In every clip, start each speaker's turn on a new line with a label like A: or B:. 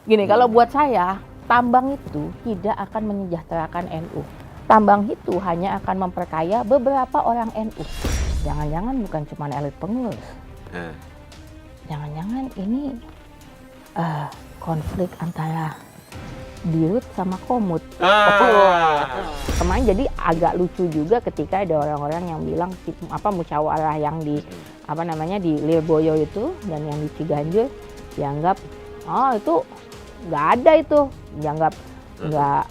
A: Gini, kalau buat saya, tambang itu tidak akan menyejahterakan NU. Tambang itu hanya akan memperkaya beberapa orang NU. Jangan-jangan bukan cuma elit pengurus. Jangan-jangan ini konflik antara Dirut sama Komut. Kemarin jadi agak lucu juga ketika ada orang-orang yang bilang musyawarah yang di di Lirboyo itu dan yang di Ciganjur dianggap itu nggak ada, itu dianggap nggak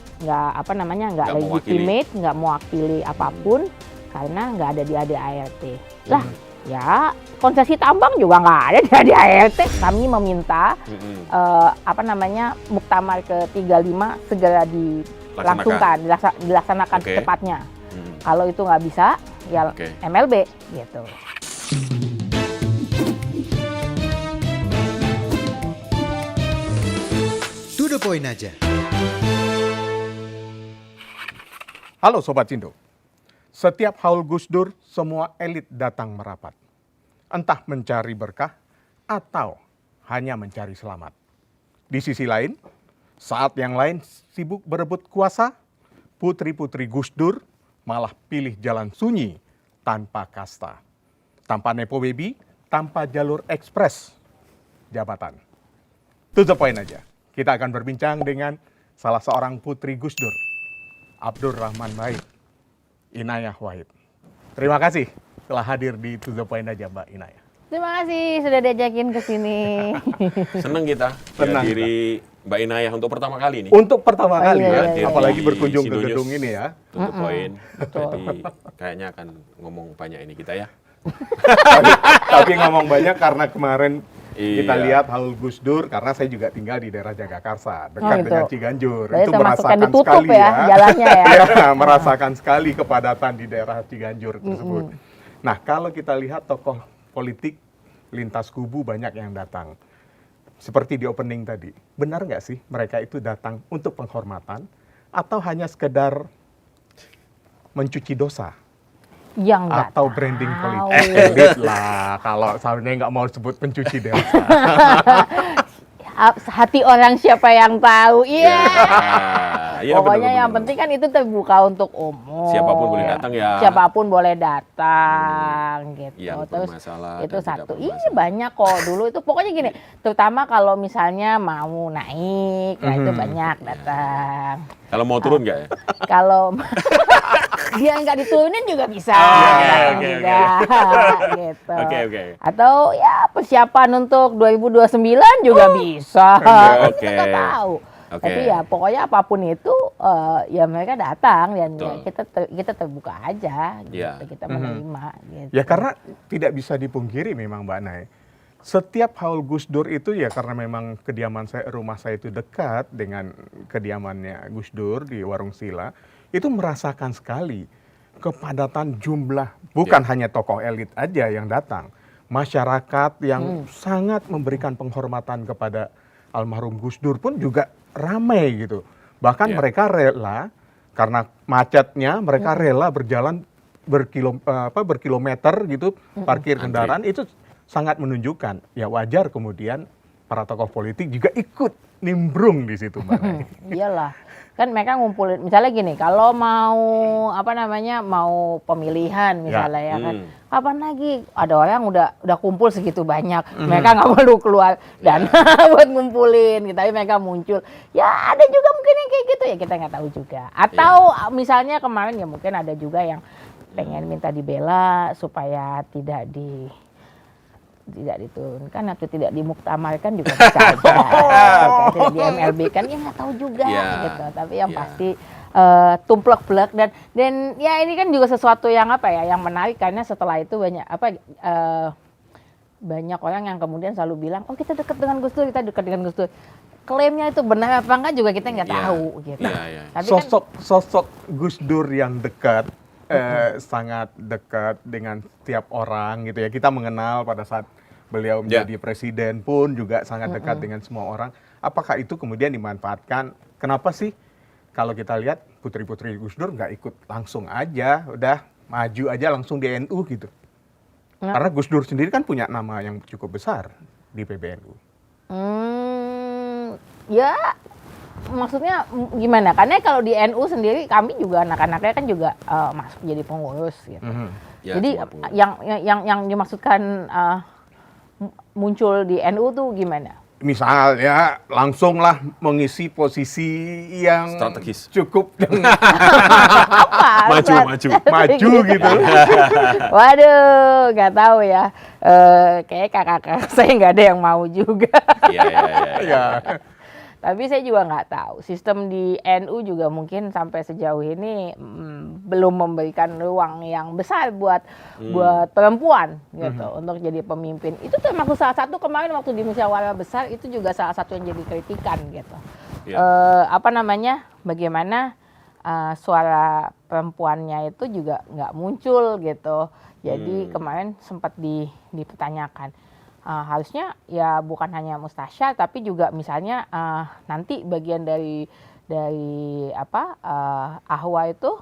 A: legitimate, nggak mewakili apapun karena nggak ada di ADART. Lah ya konsesi tambang juga nggak ada di ADART. Kami meminta muktamar ke-35 segera dilaksanakan secepatnya. Kalau itu nggak bisa ya MLB gitu.
B: To the point aja.
C: Halo Sobat Cindo. Setiap haul Gus Dur, semua elit datang merapat. Entah mencari berkah atau hanya mencari selamat. Di sisi lain, saat yang lain sibuk berebut kuasa, putri-putri Gus Dur malah pilih jalan sunyi tanpa kasta. Tanpa nepo baby, tanpa jalur ekspres jabatan. To the point aja. Kita akan berbincang dengan salah seorang putri Gus Dur, Abdurrahman Wahid, Inayah Wahid. Terima kasih telah hadir di To The Point aja Mbak Inayah.
A: Terima kasih sudah diajakin ke sini.
D: Senang kita dihadiri Mbak Inayah untuk pertama kali nih.
C: Untuk pertama kali
A: iya.
C: apalagi
D: Di
C: berkunjung ke
D: Sindonews
C: gedung ini ya.
D: To The Point.
A: Betul.
D: Jadi kayaknya akan ngomong banyak ini kita ya.
C: Tapi ngomong banyak karena kemarin kita
D: Iya.
C: lihat haul Gus Dur, karena saya juga tinggal di daerah Jagakarsa, dekat
A: itu.
C: dengan Ciganjur.
A: Berarti
C: Itu
A: termasuk yang
C: merasakan
A: ditutup
C: sekali
A: ya, jalannya ya.
C: Ya, merasakan sekali kepadatan di daerah Ciganjur tersebut. Nah, kalau kita lihat tokoh politik lintas kubu banyak yang datang. Seperti di opening tadi, benar nggak sih mereka itu datang untuk penghormatan atau hanya sekedar mencuci dosa?
A: Yang nggak
C: Atau
A: tahu.
C: branding politik elit lah, kalau saya nggak mau sebut pencuci dosa.
A: Hati orang siapa yang tahu? Iya.
D: Iya,
A: Pokoknya
D: benar,
A: yang
D: benar.
A: penting kan itu terbuka untuk umum.
D: Siapapun boleh datang ya.
A: Siapapun boleh datang gitu.
D: Yang
A: Terus
D: bermasalah
A: itu
D: dan tidak
A: satu. Iya
D: bermasalah.
A: banyak kok dulu itu. Pokoknya gini, terutama kalau misalnya mau naik, nah itu banyak datang.
D: Kalau mau turun nggak ya?
A: Kalau dia nggak diturunin juga bisa.
D: Oke,
A: juga, gitu.
D: Oke.
A: Atau ya persiapan untuk 2029 juga bisa.
D: Oke.
A: Kita nggak tahu.
D: Oke.
A: Tapi ya pokoknya apapun itu ya mereka datang dan ya
D: Betul.
A: kita terbuka aja gitu.
D: Iya.
A: Kita menerima gitu.
C: Ya karena tidak bisa dipungkiri memang Mbak Nay. Setiap haul Gus Dur itu ya karena memang rumah saya itu dekat dengan kediamannya Gus Dur di Warung Sila, itu merasakan sekali kepadatan jumlah, bukan hanya tokoh elit aja yang datang. Masyarakat yang sangat memberikan penghormatan kepada almarhum Gus Dur pun juga ramai gitu. Bahkan mereka rela, karena macetnya mereka rela berjalan berkilometer gitu, parkir kendaraan, itu sangat menunjukkan. Ya wajar kemudian para tokoh politik juga ikut nimbrung di situ Mbak Nay.
A: Iyalah. Kan mereka ngumpulin, misalnya gini, kalau mau mau pemilihan misalnya ya kan, kapan lagi ada orang udah kumpul segitu banyak, mereka nggak perlu keluar dana buat ngumpulin, gitu. Tapi mereka muncul, ya ada juga mungkin yang kayak gitu ya kita nggak tahu juga. Atau misalnya kemarin ya mungkin ada juga yang pengen minta dibela supaya tidak diturunkan atau tidak dimuktamarkan juga bisa aja. Tidak di MLB kan ya nggak tahu juga gitu. Tapi yang pasti tumplek-blek dan ya ini kan juga sesuatu yang yang menarik karena setelah itu banyak orang yang kemudian selalu bilang kita dekat dengan Gus Dur, kita dekat dengan Gus Dur. Klaimnya itu benar apa enggak juga kita nggak tahu gitu. Tapi
C: Sosok Gus Dur yang dekat, sangat dekat dengan setiap orang gitu ya. Kita mengenal pada saat beliau menjadi presiden pun juga sangat dekat dengan semua orang. Apakah itu kemudian dimanfaatkan? Kenapa sih kalau kita lihat putri-putri Gus Dur nggak ikut langsung aja, udah maju aja langsung di NU gitu? Karena Gus Dur sendiri kan punya nama yang cukup besar di PBNU.
A: Ya, maksudnya gimana? Karena kalau di NU sendiri kami juga anak-anaknya kan juga masuk jadi pengurus gitu.
D: Ya,
A: Jadi
D: semua pengurus.
A: yang dimaksudkan muncul di NU tuh gimana?
C: Misalnya langsunglah mengisi posisi yang
D: Strategis.
C: cukup
A: Apa?
C: maju gitu.
A: Waduh, nggak tahu ya. Kayak kakak saya nggak ada yang mau juga.
D: Iya.
C: Ya.
A: Tapi saya juga nggak tahu. Sistem di NU juga mungkin sampai sejauh ini belum memberikan ruang yang besar buat perempuan gitu untuk jadi pemimpin. Itu termasuk salah satu kemarin waktu di musyawarah besar itu juga salah satu yang jadi kritikan gitu. Bagaimana suara perempuannya itu juga nggak muncul gitu. Jadi kemarin sempat dipertanyakan. Harusnya ya bukan hanya mustasyar tapi juga misalnya nanti bagian dari ahwa itu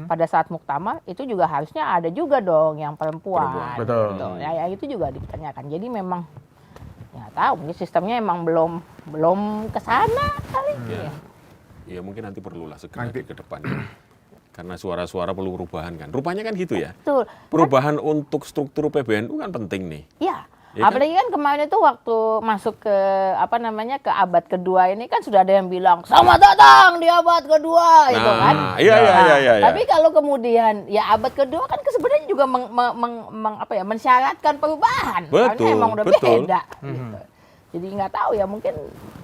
A: pada saat muktamar itu juga harusnya ada juga dong yang perempuan.
C: Betul.
A: Gitu. Ya itu juga dipertanyakan. Jadi memang nggak tahu mungkin sistemnya emang belum ke sana kali.
D: Ya mungkin nanti perlulah segera ke depannya. Karena suara-suara perlu perubahan kan. Rupanya kan gitu ya.
A: Betul.
D: Perubahan untuk struktur PBNU kan penting nih.
A: Iya.
D: Ya kan?
A: Apalagi kan kemarin itu waktu masuk ke ke abad kedua ini kan sudah ada yang bilang selamat datang di abad kedua itu kan.
D: Iya.
A: Tapi kalau kemudian ya abad kedua kan sebenarnya juga mensyaratkan perubahan. Karena emang udah beda gitu. Jadi nggak tahu ya mungkin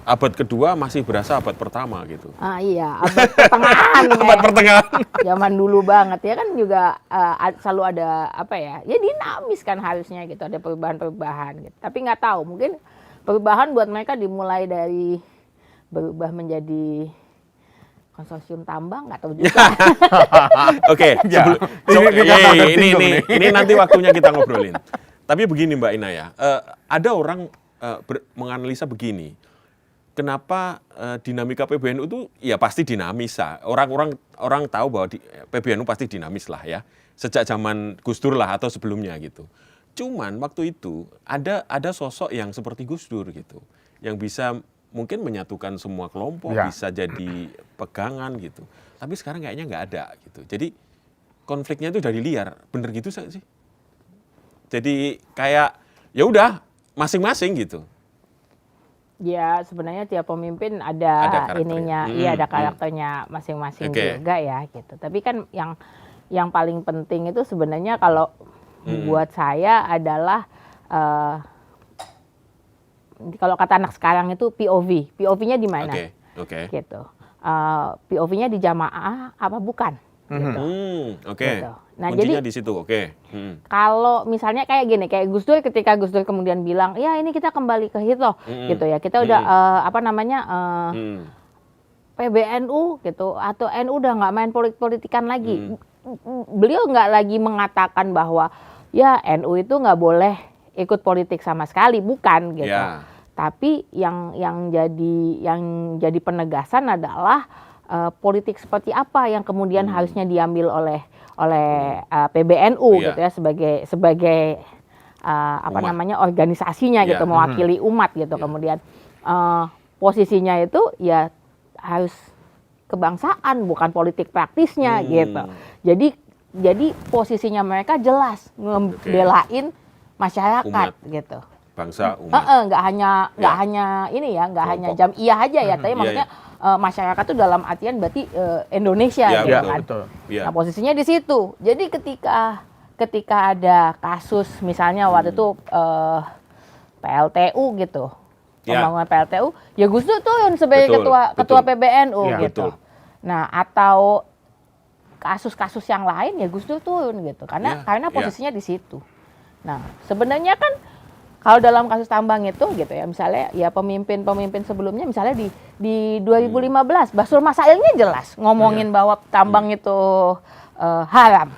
D: Abad kedua masih berasa abad pertama gitu.
A: Iya, abad pertengahan.
D: Abad pertengahan.
A: Zaman dulu banget ya kan juga selalu ada ya dinamis kan harusnya gitu, ada perubahan-perubahan gitu. Tapi nggak tahu, mungkin perubahan buat mereka dimulai dari berubah menjadi konsorsium tambang, nggak tahu juga.
D: Oke, ini nanti waktunya kita ngobrolin. Tapi begini Mbak Ina ya, ada orang menganalisa begini. Kenapa dinamika PBNU itu ya pasti dinamis lah. Orang tahu bahwa PBNU pasti dinamis lah ya. Sejak zaman Gus Dur lah atau sebelumnya gitu. Cuman waktu itu ada sosok yang seperti Gus Dur gitu. Yang bisa mungkin menyatukan semua kelompok, bisa jadi pegangan gitu. Tapi sekarang kayaknya nggak ada gitu. Jadi konfliknya itu dari liar. Bener gitu sih? Jadi kayak ya udah masing-masing gitu.
A: Ya sebenarnya tiap pemimpin ada ininya, ada karakternya masing-masing juga ya gitu. Tapi kan yang paling penting itu sebenarnya kalau buat saya adalah kalau kata anak sekarang itu POV. POV-nya di mana? Gitu. POV-nya di jamaah apa bukan? Gitu. Gitu. Nah,
D: kuncinya
A: jadi
D: di situ,
A: kalau misalnya kayak gini, kayak Gus Dur ketika Gus Dur kemudian bilang, ya ini kita kembali ke Hitler, gitu ya, kita udah PBNU gitu, atau NU udah nggak main politik-politikan lagi. Beliau nggak lagi mengatakan bahwa ya NU itu nggak boleh ikut politik sama sekali, bukan gitu. Tapi yang jadi penegasan adalah politik seperti apa yang kemudian harusnya diambil oleh PBNU gitu ya sebagai organisasinya gitu, mewakili umat gitu. Kemudian posisinya itu ya harus kebangsaan, bukan politik praktisnya gitu. Jadi posisinya mereka jelas ngebelain masyarakat gitu.
D: Bangsa, umat.
A: Nggak hanya ini ya, nggak hanya Jam'iyah aja ya, tapi maksudnya masyarakat itu dalam artian berarti Indonesia gitu kan.
C: Betul.
A: Nah, posisinya di situ. Jadi ketika ada kasus misalnya waktu itu PLTU gitu. Pembangunan PLTU, ya Gus Dur turun sebagai ketua PBNU gitu. Nah, atau kasus-kasus yang lain ya Gus Dur turun gitu. Karena posisinya di situ. Nah, sebenarnya kan kalau dalam kasus tambang itu gitu ya, misalnya ya pemimpin sebelumnya misalnya di 2015 Basul Masailnya jelas ngomongin bahwa tambang itu haram,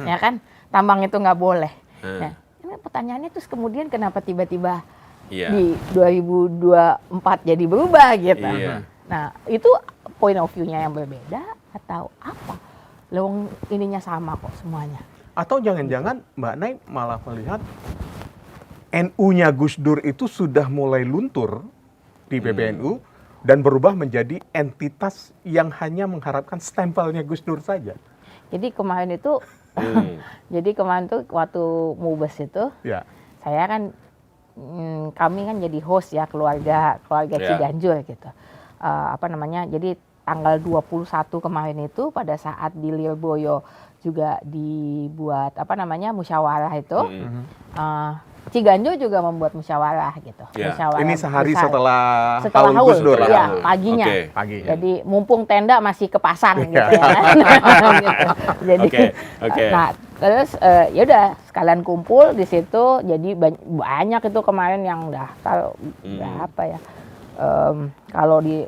A: ya kan? Tambang itu nggak boleh. Nah, ini pertanyaannya terus kemudian kenapa tiba-tiba di 2024 jadi berubah gitu? Nah, itu point of view-nya yang berbeda atau apa? Lewong ininya sama kok semuanya.
C: Atau jangan-jangan Mbak Nay malah melihat NU-nya Gus Dur itu sudah mulai luntur di PBNU dan berubah menjadi entitas yang hanya mengharapkan stempelnya Gus Dur saja.
A: Jadi kemarin itu, tuh waktu Mubes itu,
C: Ya.
A: saya kan, kami kan jadi host ya keluarga
D: Ya.
A: Ciganjur gitu. Jadi tanggal 21 kemarin itu pada saat di Lirboyo juga dibuat musyawarah itu. Ciganjur juga membuat musyawarah gitu.
D: Ya.
A: Musyawarah
C: Ini sehari
A: besar.
C: setelah
A: Setelah
C: Haul Gus Dur.
D: Setelah
A: ya,
D: Haul.
A: paginya.
D: Oke.
C: Pagi.
A: Jadi mumpung tenda masih kepasang gitu
C: Iya.
A: ya. Gitu. Jadi,
D: Oke.
A: nah terus ya udah sekalian kumpul di situ. Jadi banyak itu kemarin yang daftar berapa ya? Kalau di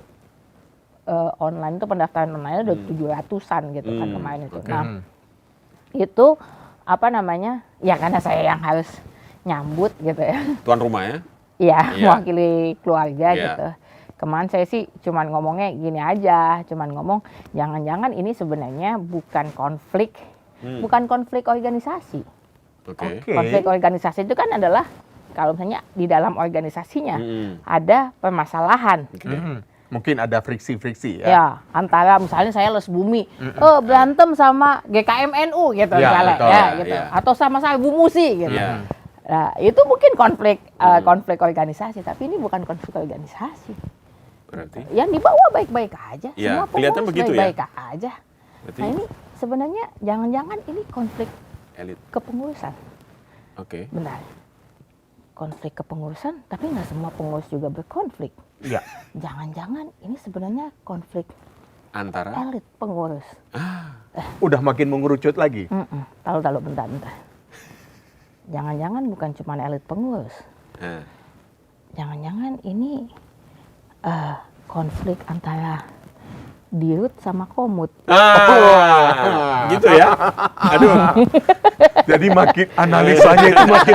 A: online itu pendaftaran online udah 700-an gitu kan kemarin itu.
D: Oke.
A: Nah itu ya karena saya yang harus nyambut gitu ya.
D: Tuan rumah ya?
A: Iya,
D: Iya.
A: mewakili keluarga
D: Iya.
A: gitu. Kemarin saya sih cuman ngomongnya gini aja, cuman ngomong jangan-jangan ini sebenarnya bukan konflik organisasi.
D: Oke.
C: Oke.
A: Konflik organisasi itu kan adalah kalau misalnya di dalam organisasinya ada permasalahan.
C: Mungkin ada friksi-friksi ya.
A: Ya, antara misalnya saya Les Bumi, berantem sama GKM-NU gitu
C: Ya,
A: misalnya,
C: betul.
A: ya gitu.
D: Ya.
A: Atau sama saya Bu Musi gitu.
D: Ya.
A: Nah, itu mungkin konflik organisasi, tapi ini bukan konflik organisasi.
D: Berarti?
A: Yang dibawa baik-baik aja,
D: Ya,
A: semua
D: kelihatan
A: pengurus
D: begitu ya.
A: baik-baik aja.
D: Berarti
A: Nah ini sebenarnya jangan-jangan ini konflik
D: elit.
A: kepengurusan,
D: Oke.
A: benar. Konflik kepengurusan, tapi nggak semua pengurus juga berkonflik.
C: Iya.
A: Jangan-jangan ini sebenarnya konflik
D: Antara?
A: elit pengurus.
C: Udah makin mengerucut lagi.
A: Tahu bentar. Jangan-jangan bukan cuma elit pengurus.
D: Nah.
A: Jangan-jangan ini konflik antara Dirut sama Komut.
D: Gitu ya? Aduh.
C: Jadi makin analisanya itu makin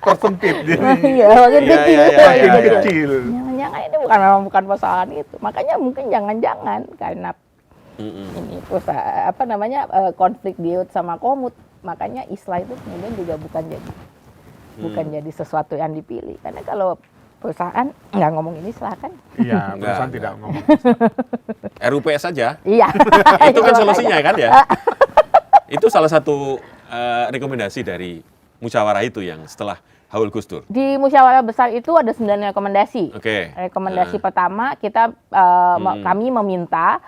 C: persempit. Jadi
A: Iya, makin
D: Iya,
A: kecil.
D: iya, iya,
C: makin
D: iya.
C: kecil.
A: Jangan-jangan ini memang bukan persoalan itu. Makanya mungkin jangan-jangan karena ini perusahaan konflik Dirut sama Komut. Makanya istilah itu kemudian juga bukan jadi sesuatu yang dipilih. Karena kalau perusahaan nggak ngomong ini silahkan.
C: Iya,
D: Enggak,
C: perusahaan
D: enggak.
C: tidak ngomong.
D: RUPS saja.
A: Iya.
D: Itu kan
A: makanya.
D: solusinya kan ya? Itu salah satu rekomendasi dari musyawarah itu yang setelah Haul Gus Dur.
A: Di musyawarah besar itu ada 9 rekomendasi.
D: Oke.
A: Rekomendasi pertama kita kami meminta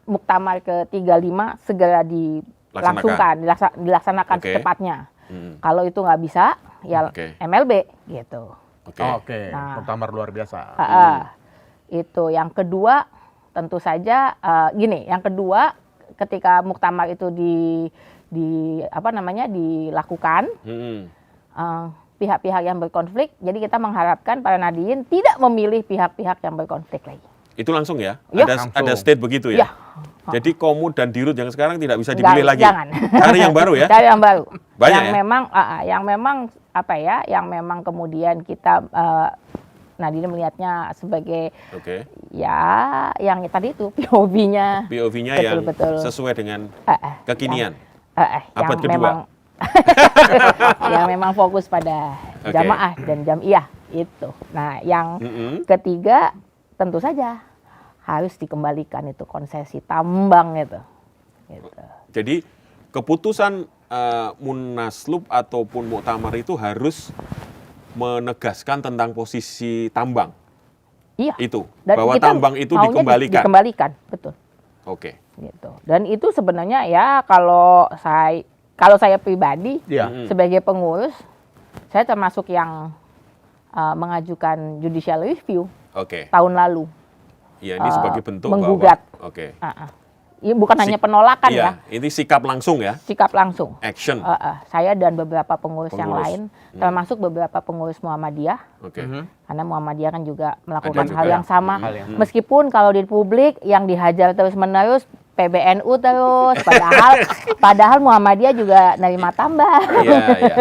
A: muktamar ke-35 segera dilaksanakan
D: Oke.
A: secepatnya. Kalau itu nggak bisa, ya
D: Oke.
A: MLB gitu.
D: Oke.
C: Oke,
A: Nah.
C: muktamar luar biasa.
A: Itu yang kedua tentu saja yang kedua ketika muktamar itu dilakukan pihak-pihak yang berkonflik, jadi kita mengharapkan para nadiyin tidak memilih pihak-pihak yang berkonflik lagi.
D: Itu langsung ya?
A: Ya.
D: Ada state begitu ya?
A: Ya.
D: Jadi Komut dan Dirut yang sekarang tidak bisa
A: Enggak,
D: dipilih lagi?
A: jangan.
D: Cari yang baru ya?
A: Cari yang baru.
D: Banyak
A: yang
D: ya?
A: memang kemudian kita Nadine melihatnya sebagai
D: Oke.
A: yang tadi itu POV-nya.
D: POV-nya yang
A: Betul.
D: sesuai dengan kekinian.
A: Yang
D: Abad kedua.
A: memang yang memang fokus pada
D: Oke.
A: jamaah dan jamiah itu. Nah, yang ketiga tentu saja harus dikembalikan itu konsesi tambang itu. Gitu.
D: Jadi keputusan Munaslup ataupun Muktamar itu harus menegaskan tentang posisi tambang.
A: Iya.
D: Itu
A: Dan
D: bahwa
A: kita
D: tambang itu
A: maunya
D: dikembalikan.
A: Dikembalikan, betul.
D: Oke.
A: Gitu. Dan itu sebenarnya ya kalau saya pribadi
C: Iya.
A: sebagai pengurus, saya termasuk yang mengajukan judicial review
D: Oke.
A: tahun lalu.
D: Ya ini sebagai bentuk
A: menggugat.
D: bahwa oke.
A: Ini bukan hanya penolakan ya,
D: Iya, ini sikap langsung ya,
A: sikap langsung.
D: action.
A: Saya dan beberapa pengurus yang
D: Pengurus.
A: lain, termasuk beberapa pengurus Muhammadiyah,
D: Oke.
A: karena Muhammadiyah kan juga melakukan
D: Ada
A: hal
D: juga
A: yang sama.
C: hal yang
A: Meskipun kalau di publik yang dihajar terus-menerus PBNU terus, padahal Muhammadiyah juga nerima tambah.
D: Iya, iya.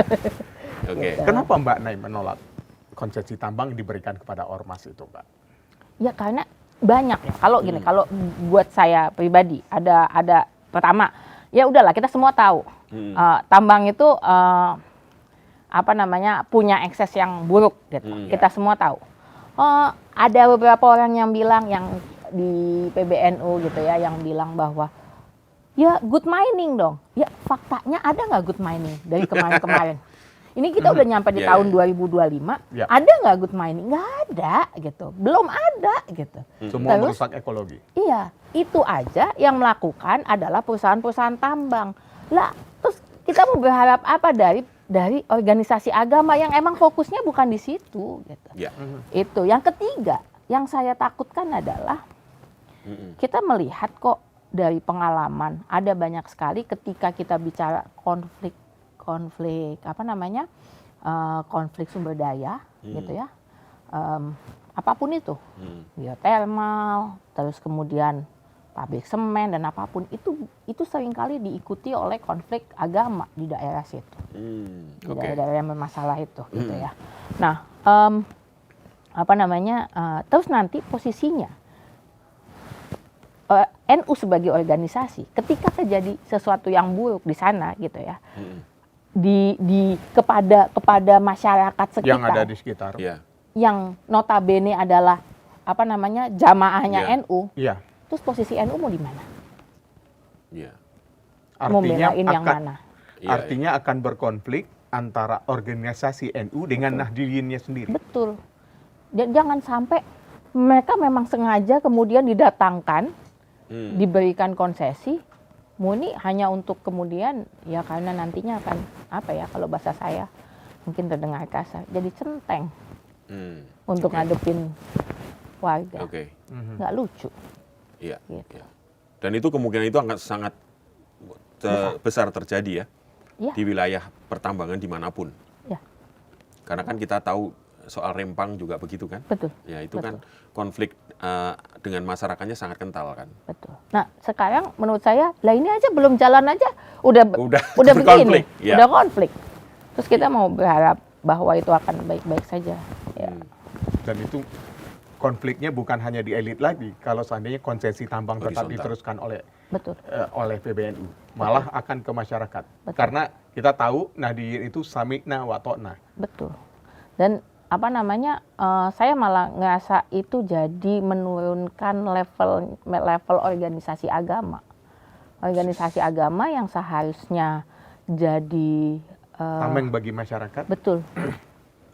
D: Oke.
C: Kenapa Mbak Nay menolak konsesi tambang diberikan kepada ormas itu, Mbak?
A: Ya karena banyak ya. Kalau gini, kalau buat saya pribadi ada pertama, ya udahlah kita semua tahu tambang itu punya ekses yang buruk gitu. Kita semua tahu. ada beberapa orang yang bilang, yang di PBNU gitu ya, yang bilang bahwa ya good mining dong. Ya faktanya ada nggak good mining dari kemarin-kemarin? Ini kita udah nyampe di tahun 2025, ada nggak good mining? Nggak ada gitu, belum ada gitu.
C: Semua
A: Terus,
C: merusak ekologi.
A: iya, itu aja yang melakukan adalah perusahaan-perusahaan tambang. Lah, terus kita mau berharap apa dari organisasi agama yang emang fokusnya bukan di situ gitu.
D: Ya.
A: Itu. Yang ketiga, yang saya takutkan adalah kita melihat kok dari pengalaman ada banyak sekali ketika kita bicara konflik konflik sumber daya gitu ya, apapun itu, geothermal, terus kemudian pabrik semen dan apapun itu seringkali diikuti oleh konflik agama di daerah situ, di daerah yang bermasalah itu gitu ya. Nah, terus nanti posisinya NU sebagai organisasi ketika terjadi sesuatu yang buruk di sana gitu ya, kepada masyarakat sekitar
C: Yang ada di sekitar.
A: yang notabene adalah jamaahnya NU, terus posisi NU mau di mana? Mau belain yang mana?
C: Artinya akan berkonflik antara organisasi NU dengan Nahdliennya sendiri.
A: Betul. Jangan sampai mereka memang sengaja kemudian didatangkan, diberikan konsesi, murni hanya untuk kemudian ya karena nantinya akan kalau bahasa saya mungkin terdengar kasar, jadi centeng untuk ngadepin warga. Nggak lucu.
D: Iya.
A: Gitu.
D: Dan itu kemungkinan itu sangat besar terjadi ya di wilayah pertambangan dimanapun.
A: Ya.
D: Karena kan kita tahu soal Rempang juga begitu kan?
A: Betul.
D: Ya itu kan konflik dengan masyarakatnya sangat kental kan?
A: Betul. Nah sekarang menurut saya, lah ini aja belum jalan aja udah begini, udah konflik. Terus kita mau berharap bahwa itu akan baik-baik saja. Ya.
C: Dan itu konfliknya bukan hanya di elit lagi. Kalau seandainya konsesi tambang tetap diteruskan oleh PBNU, malah akan ke masyarakat. Karena kita tahu Nahdlien itu sami'na wa ta'na.
A: Betul. Dan saya malah ngerasa itu jadi menurunkan level organisasi agama. Organisasi agama yang seharusnya jadi
C: tameng bagi masyarakat.
A: Betul.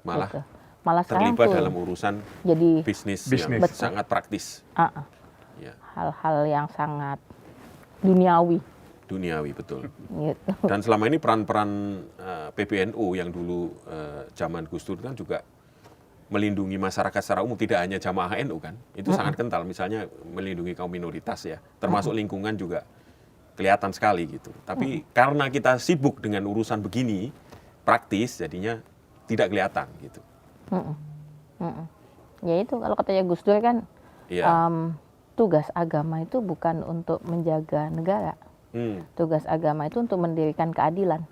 A: Malah
D: terlibat dalam urusan
A: jadi
D: bisnis. Yang sangat praktis.
A: Hal-hal yang sangat duniawi.
D: Duniawi, betul.
A: Gitu.
D: Dan selama ini peran-peran PBNU yang dulu zaman Gus Dur kan juga melindungi masyarakat secara umum, tidak hanya jamaah NU kan, itu sangat kental. Misalnya melindungi kaum minoritas ya, termasuk lingkungan juga kelihatan sekali gitu. Tapi karena kita sibuk dengan urusan begini, praktis, jadinya tidak kelihatan gitu.
A: Ya itu kalau katanya Gus Dur kan, tugas agama itu bukan untuk menjaga negara. Tugas agama itu untuk mendirikan keadilan.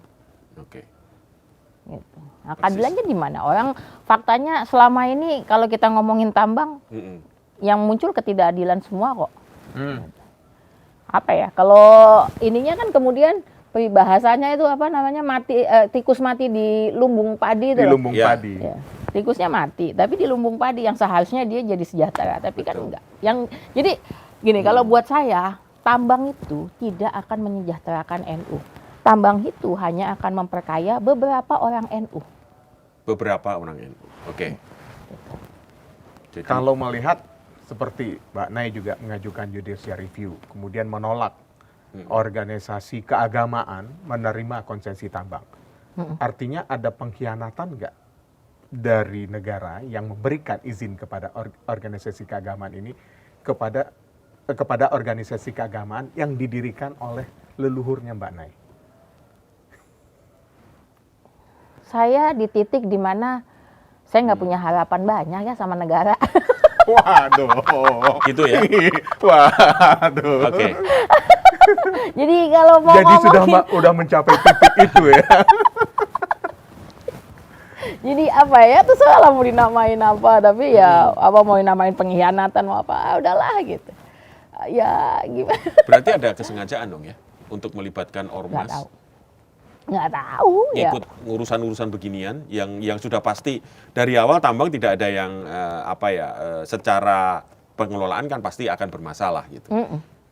A: Gitu. Nah, keadilannya di mana? Orang faktanya selama ini kalau kita ngomongin tambang, yang muncul ketidakadilan semua kok. Kalau ininya kan kemudian peribahasanya itu tikus mati di lumbung padi itu.
C: Di lumbung padi.
A: Ya. Tikusnya mati, tapi di lumbung padi yang seharusnya dia jadi sejahtera, tapi kan enggak. Jadi gini, kalau buat saya tambang itu tidak akan menyejahterakan NU. Tambang itu hanya akan memperkaya beberapa orang NU.
C: Beberapa orang NU. Jadi, kalau melihat seperti Mbak Nay juga mengajukan judicial review, kemudian menolak organisasi keagamaan menerima konsesi tambang. Artinya ada pengkhianatan nggak dari negara yang memberikan izin kepada organisasi keagamaan ini kepada organisasi keagamaan yang didirikan oleh leluhurnya Mbak Nay?
A: Saya di titik di mana saya nggak punya harapan banyak ya sama negara.
C: Waduh.
D: Gitu ya?
C: Waduh.
A: Jadi kalau mau
C: jadi
A: ngomongin,
C: sudah mencapai titik itu ya.
A: Jadi terus lah mau dinamain apa, tapi ya mau dinamain pengkhianatan mau apa, udahlah gitu. Ya gimana?
D: Berarti ada kesengajaan dong ya untuk melibatkan ormas.
A: Nggak tahu ya.
D: Ikut urusan-urusan beginian yang sudah pasti dari awal tambang tidak ada yang secara pengelolaan kan pasti akan bermasalah gitu.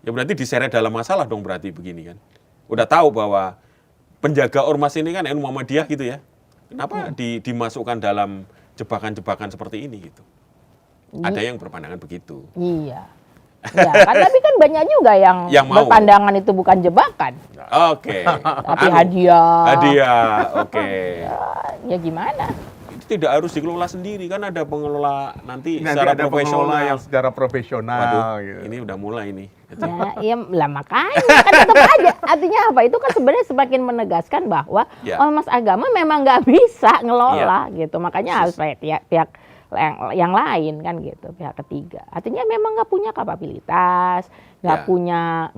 D: Ya berarti diseret dalam masalah dong berarti begini kan. Udah tahu bahwa penjaga ormas ini kan NU Muhammadiyah gitu ya. Kenapa dimasukkan dalam jebakan-jebakan seperti ini gitu? Ada yang berpandangan begitu.
A: Iya. Ya, kan tapi kan banyak juga yang
D: mau.
A: berpandangan itu bukan jebakan.
D: Oke.
A: Tapi hadiah.
D: Hadiah, oke.
A: Ya gimana?
D: Itu tidak harus dikelola sendiri kan ada pengelola nanti
C: Nanti
D: secara
C: ada
D: profesional.
C: pengelola yang secara profesional.
D: Waduh,
C: gitu.
D: ini udah mulai nih.
A: Ya, lah makanya kan tetap aja. Artinya apa? Itu kan sebenarnya semakin menegaskan bahwa
D: Ya.
A: ormas agama memang nggak bisa ngelola gitu. Makanya harus pihak yang lain kan gitu, pihak ketiga. Artinya memang nggak punya kapabilitas, nggak punya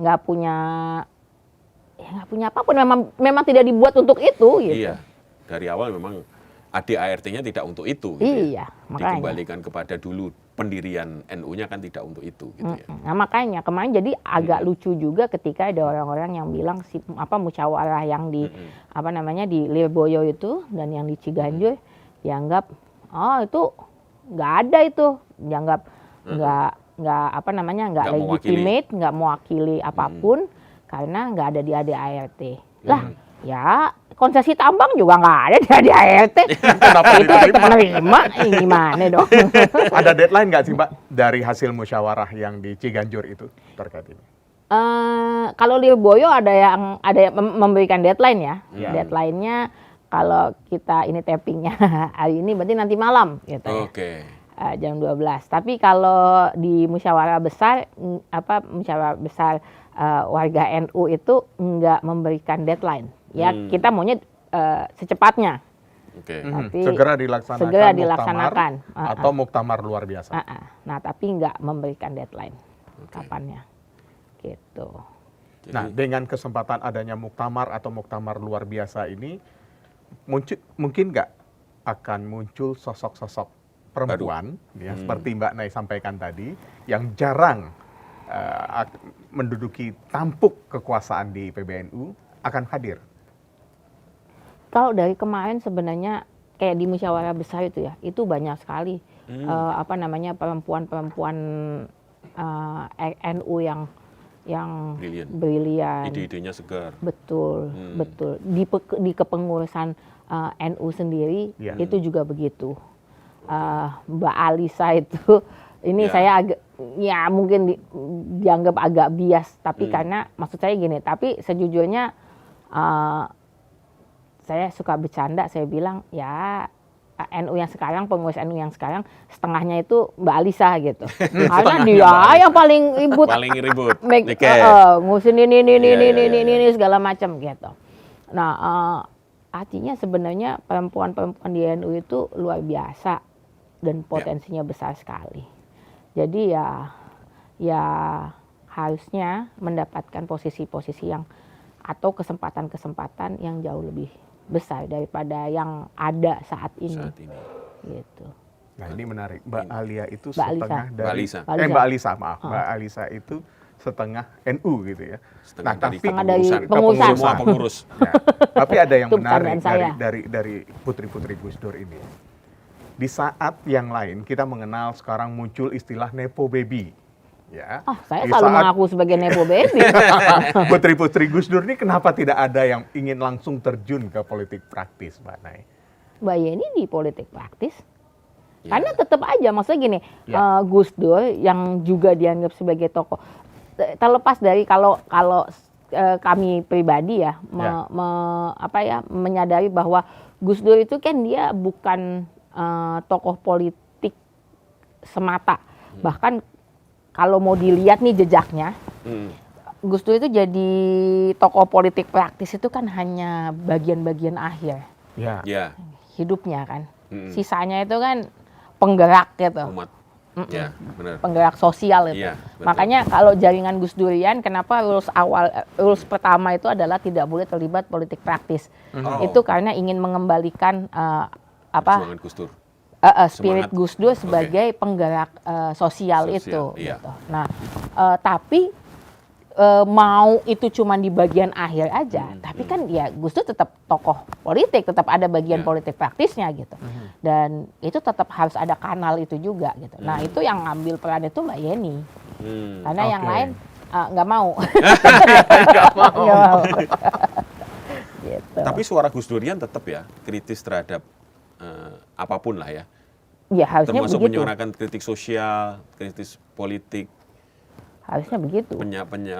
A: apapun. Memang tidak dibuat untuk itu gitu.
D: Iya. Dari awal memang ADART-nya tidak untuk itu. Gitu
A: Iya,
D: ya.
A: makanya.
D: Dikembalikan kepada dulu pendirian NU-nya kan tidak untuk itu. Gitu ya.
A: Nah makanya kemarin jadi agak lucu juga ketika ada orang-orang yang bilang musyawarah yang di di Lirboyo itu dan yang di Ciganjur dianggap itu nggak ada itu, dianggap nggak legitimate, nggak mewakili apapun karena nggak ada di ADART. Lah ya konsesi tambang juga nggak ada di ADART.
C: Kenapa
A: Itu tetap
C: diterima?
A: menerima, gimana dong?
C: Ada deadline nggak sih Mbak dari hasil musyawarah yang di Ciganjur itu terkait ini?
A: Kalau Lirboyo ada yang memberikan deadline ya.
C: Ya.
A: Deadline-nya kalau kita ini tappingnya hari ini berarti nanti malam gitu ya.
D: Oke.
A: Jam 12. Tapi kalau di musyawarah besar warga NU itu nggak memberikan deadline. Ya kita maunya secepatnya.
D: Oke.
A: Tapi
C: Segera
A: dilaksanakan.
C: muktamar atau muktamar luar biasa.
A: Nah, tapi nggak memberikan deadline kapannya. Gitu.
C: Nah, dengan kesempatan adanya muktamar atau muktamar luar biasa ini, mungkin nggak akan muncul sosok-sosok perempuan, ya, seperti Mbak Nay sampaikan tadi, yang jarang menduduki tampuk kekuasaan di PBNU akan hadir?
A: Kalau dari kemarin sebenarnya kayak di musyawarah besar itu ya, itu banyak sekali perempuan-perempuan NU yang brilian.
D: Ide-idenya segar.
A: Betul. Di kepengurusan NU sendiri itu juga begitu. Mbak Alisa itu ini saya agak mungkin dianggap agak bias, tapi karena maksud saya gini, tapi sejujurnya saya suka bercanda, saya bilang ya NU yang sekarang, pengurus NU yang sekarang setengahnya itu Mbak Alisa gitu. Karena dia yang paling ribut. Ngurusin ini segala macam gitu. Nah, artinya sebenarnya perempuan-perempuan di NU itu luar biasa dan potensinya besar sekali. Jadi ya harusnya mendapatkan posisi-posisi yang atau kesempatan-kesempatan yang jauh lebih besar daripada yang ada saat ini. Gitu.
C: Nah, ini menarik. Mbak Alia itu
A: Mbak
C: setengah
A: Alisa.
C: dari
D: Mbak
C: Alisa, maaf. Mbak Alisa itu setengah NU gitu ya.
D: Setengah dari
A: setengah dari
D: kepengurusan. Semua pengurus.
C: Ya, tapi ada yang
A: Itu
C: menarik
A: saya.
C: dari putri-putri Gus Dur ini. Di saat yang lain kita mengenal sekarang muncul istilah nepo baby. Ya.
A: Saya
C: Di
A: selalu
C: saat
A: mengaku sebagai nepo baby.
C: putri-putri Gus Dur ini kenapa tidak ada yang ingin langsung terjun ke politik praktis, Mbak Nay?
A: Mbak Yeni di politik praktis. Karena tetap aja, maksudnya gini, Gus Dur yang juga dianggap sebagai tokoh, terlepas dari kalau kami pribadi ya, menyadari bahwa Gus Dur itu kan dia bukan tokoh politik semata, bahkan kalau mau dilihat nih jejaknya, Gus Dur itu jadi tokoh politik praktis itu kan hanya bagian-bagian akhir hidupnya kan. Sisanya itu kan penggerak gitu.
D: Umat. Ya, benar.
A: Penggerak sosial itu.
D: Iya, betul.
A: Makanya kalau jaringan Gus Durian, kenapa rules pertama itu adalah tidak boleh terlibat politik praktis. Itu karena ingin mengembalikan
D: Perjuangan Gus Dur.
A: spirit
D: Semangat.
A: Gus Dur sebagai penggerak sosial itu.
D: Iya.
A: Gitu. Nah, tapi mau itu cuma di bagian akhir aja, tapi kan ya Gus Dur tetap tokoh politik, tetap ada bagian politik praktisnya gitu, dan itu tetap harus ada kanal itu juga gitu. Nah itu yang ngambil peran itu Mbak Yeni, karena yang
C: Oke.
A: lain nggak mau.
C: Nggak mau.
A: Nggak mau. Gitu.
D: Tapi suara Gus Durian tetap ya kritis terhadap apapun lah ya.
A: Ya harusnya
D: Termasuk
A: begitu.
D: menyuarakan kritik sosial, kritis politik,
A: Harusnya begitu.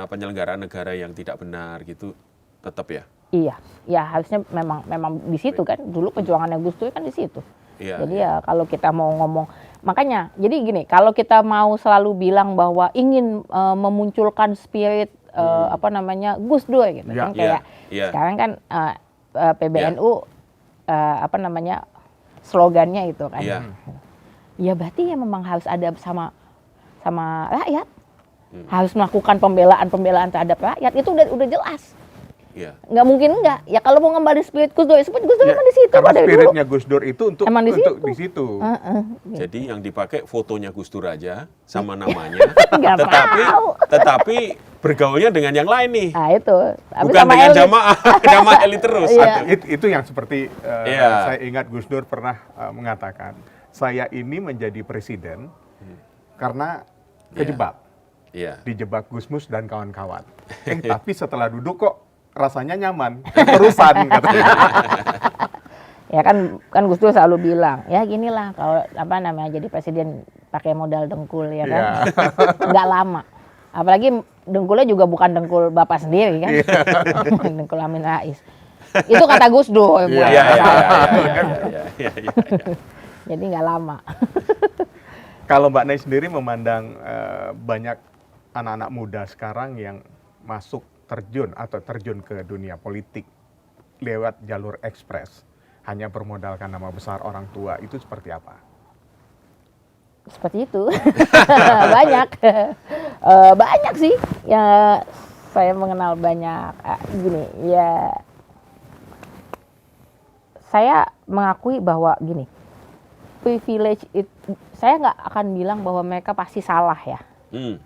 D: penyelenggaraan negara yang tidak benar gitu, tetap ya.
A: Iya, ya harusnya memang di situ kan. Dulu perjuangannya Gus Dur kan di situ.
D: Iya,
A: Jadi ya kalau kita mau ngomong, makanya jadi gini, kalau kita mau selalu bilang bahwa ingin memunculkan spirit apa namanya Gus Dur gitu
C: Ya.
A: kan, kayak
D: Iya.
A: sekarang kan PBNU apa namanya slogannya itu kan.
D: Iya.
A: Ya berarti ya memang harus ada sama rakyat. Harus melakukan pembelaan terhadap rakyat, itu udah jelas.
D: Iya.
A: Nggak mungkin enggak. Ya kalau mau ngembali spirit Gus Dur, sebut Gus Dur
C: Ya,
A: emang di situ
C: karena
A: dari dulu.
C: spiritnya Gus Dur itu untuk
A: Emang di situ.
C: di situ.
D: Jadi yang dipakai fotonya Gus Dur aja sama namanya,
A: Nggak tahu.
D: tetapi bergaulnya dengan yang lain nih.
A: Nah itu. Habis
D: Bukan
A: sama
D: dengan
A: elit.
D: jamaah elit terus.
A: Iya.
C: Itu yang seperti
D: Iya.
C: saya ingat Gus Dur pernah mengatakan, saya ini menjadi presiden karena kejebak,
D: Iya.
C: dijebak Gusmus dan kawan-kawan. Tapi setelah duduk kok rasanya nyaman, terusan katanya.
A: Ya kan Gus Dur selalu bilang, ya ginilah kalau apa namanya jadi presiden pakai modal dengkul ya kan.
C: Iya.
A: Nggak lama. Apalagi dengkulnya juga bukan dengkul Bapak sendiri kan. Dengkul Amin Rais. Itu kata Gus Dur.
C: Iya,
A: bukan
D: Iya,
A: kata
D: iya,
A: saya.
D: iya.
A: Jadi nggak lama.
C: Kalau Mbak Nay sendiri memandang banyak anak-anak muda sekarang yang masuk terjun ke dunia politik lewat jalur ekspres, hanya bermodalkan nama besar orang tua, itu seperti apa?
A: Seperti itu. Banyak. Banyak sih. Ya saya mengenal banyak. Gini, ya saya mengakui bahwa gini, privilege itu, saya nggak akan bilang bahwa mereka pasti salah ya.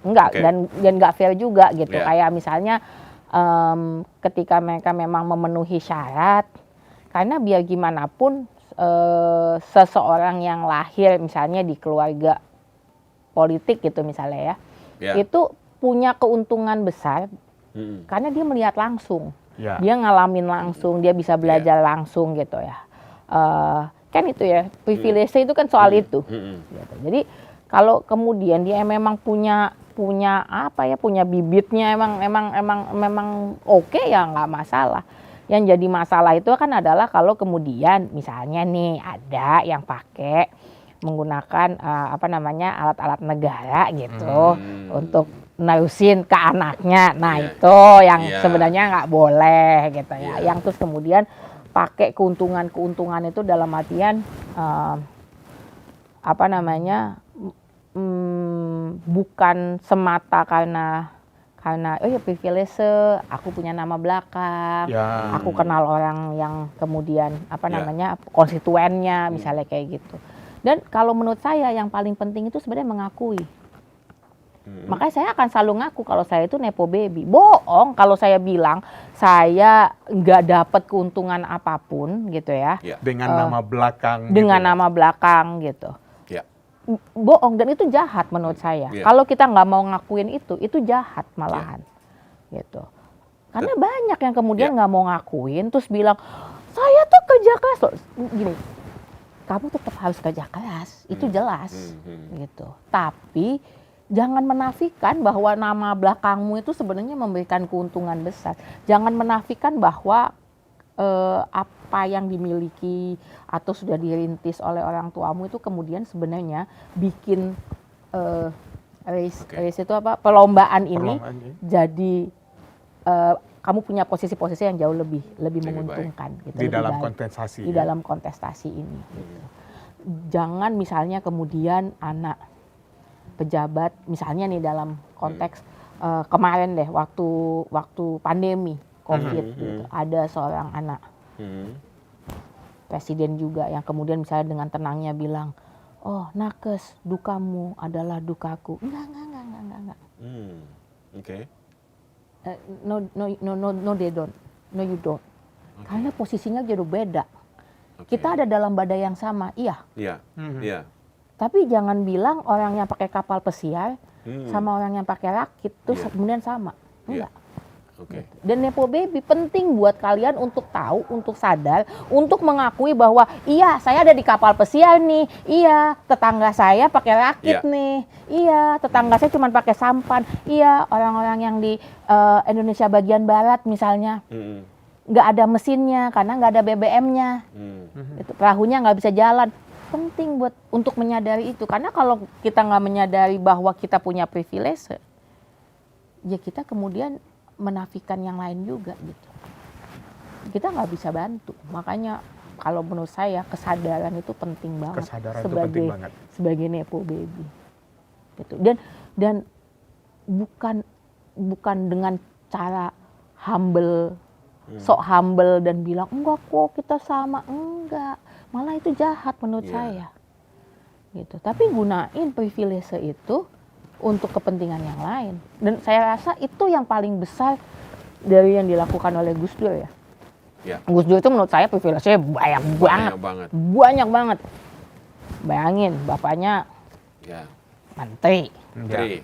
A: Enggak,
D: Oke.
A: dan nggak fair juga gitu.
D: Iya.
A: Kayak misalnya ketika mereka memang memenuhi syarat, karena biar gimana pun seseorang yang lahir misalnya di keluarga politik gitu misalnya ya,
D: Ya.
A: itu punya keuntungan besar
D: Mm-mm.
A: karena dia melihat langsung,
C: Ya.
A: dia ngalamin langsung, dia bisa belajar langsung gitu ya. Kan itu ya, privilege itu kan soal itu.
D: Mm-mm.
A: Gitu. Jadi kalau kemudian dia memang punya apa ya, punya bibitnya memang oke ya nggak masalah. Yang jadi masalah itu kan adalah kalau kemudian misalnya nih ada yang pakai menggunakan apa namanya alat-alat negara gitu untuk nerusin ke anaknya. Nah
D: Iya.
A: itu yang
D: Iya.
A: sebenarnya nggak boleh gitu ya.
D: Iya.
A: Yang terus kemudian pakai keuntungan itu dalam artian apa namanya bukan semata karena oh ya privilege, aku punya nama belakang,
C: Ya.
A: aku kenal orang yang kemudian apa
D: Ya.
A: namanya konstituennya misalnya kayak gitu. Dan kalau menurut saya yang paling penting itu sebenarnya mengakui. Makanya saya akan selalu ngaku kalau saya itu nepo baby. Bohong kalau saya bilang saya nggak dapat keuntungan apapun gitu ya.
D: Ya.
C: Dengan nama belakang.
A: Dengan
C: gitu ya.
A: nama belakang gitu.
D: Ya.
A: Bohong, dan itu jahat menurut saya.
D: Iya.
A: Kalau kita nggak mau ngakuin itu jahat malahan. Gitu. Karena banyak yang kemudian
D: Iya.
A: nggak mau ngakuin terus bilang saya tuh kerja keras loh. Gini, kamu tetap harus kerja keras, itu jelas gitu. Tapi jangan menafikan bahwa nama belakangmu itu sebenarnya memberikan keuntungan besar. Jangan menafikan bahwa apa yang dimiliki atau sudah dirintis oleh orang tuamu itu kemudian sebenarnya bikin race itu apa, perlombaan ini
C: Perlombaan ini.
A: jadi kamu punya posisi-posisi yang jauh lebih
D: Lebih
A: menguntungkan gitu,
C: Di
A: lebih
C: dalam
A: baik
C: kontestasi.
A: di
C: ya.
A: dalam kontestasi ini gitu. Jangan misalnya kemudian anak pejabat misalnya nih dalam konteks kemarin deh waktu pandemi COVID gitu, ada seorang anak presiden juga yang kemudian misalnya dengan tenangnya bilang, oh nakes, dukamu adalah dukaku. Enggak.
D: Oke.
A: No, they don't. No, you don't. Karena posisinya jadi beda.
D: Oke.
A: Kita ada dalam badai yang sama, iya.
D: Iya, iya.
A: Tapi jangan bilang orang yang pakai kapal pesiar sama orang yang pakai rakit tuh
D: Iya.
A: kemudian sama.
D: Iya.
A: Enggak.
D: Oke.
A: Dan Nepo Baby penting buat kalian untuk tahu, untuk sadar, untuk mengakui bahwa iya saya ada di kapal pesiar nih, iya tetangga saya pakai rakit
D: Iya.
A: nih, iya tetangga saya cuma pakai sampan, iya orang-orang yang di Indonesia bagian barat misalnya
D: Mm-mm.
A: nggak ada mesinnya karena nggak ada BBM-nya, itu perahunya nggak bisa jalan. Penting buat untuk menyadari itu, karena kalau kita nggak menyadari bahwa kita punya privilege, ya kita kemudian menafikan yang lain juga gitu. Kita nggak bisa bantu. Makanya kalau menurut saya kesadaran itu penting banget.
C: Kesadaran itu
A: sebagai
C: penting banget.
A: sebagai Nepo Baby. Gitu. Dan bukan dengan cara humble, sok humble dan bilang enggak kok kita sama, enggak. Malah itu jahat menurut
D: Iya.
A: saya. Gitu. Tapi gunain privilege itu untuk kepentingan yang lain. Dan saya rasa itu yang paling besar dari yang dilakukan oleh Gus Dur ya.
D: Ya.
A: Gus Dur itu menurut saya privilege-nya banyak banget.
D: banget.
A: Banyak banget. Bayangin, bapaknya
D: Ya.
A: menteri,
D: Menteri,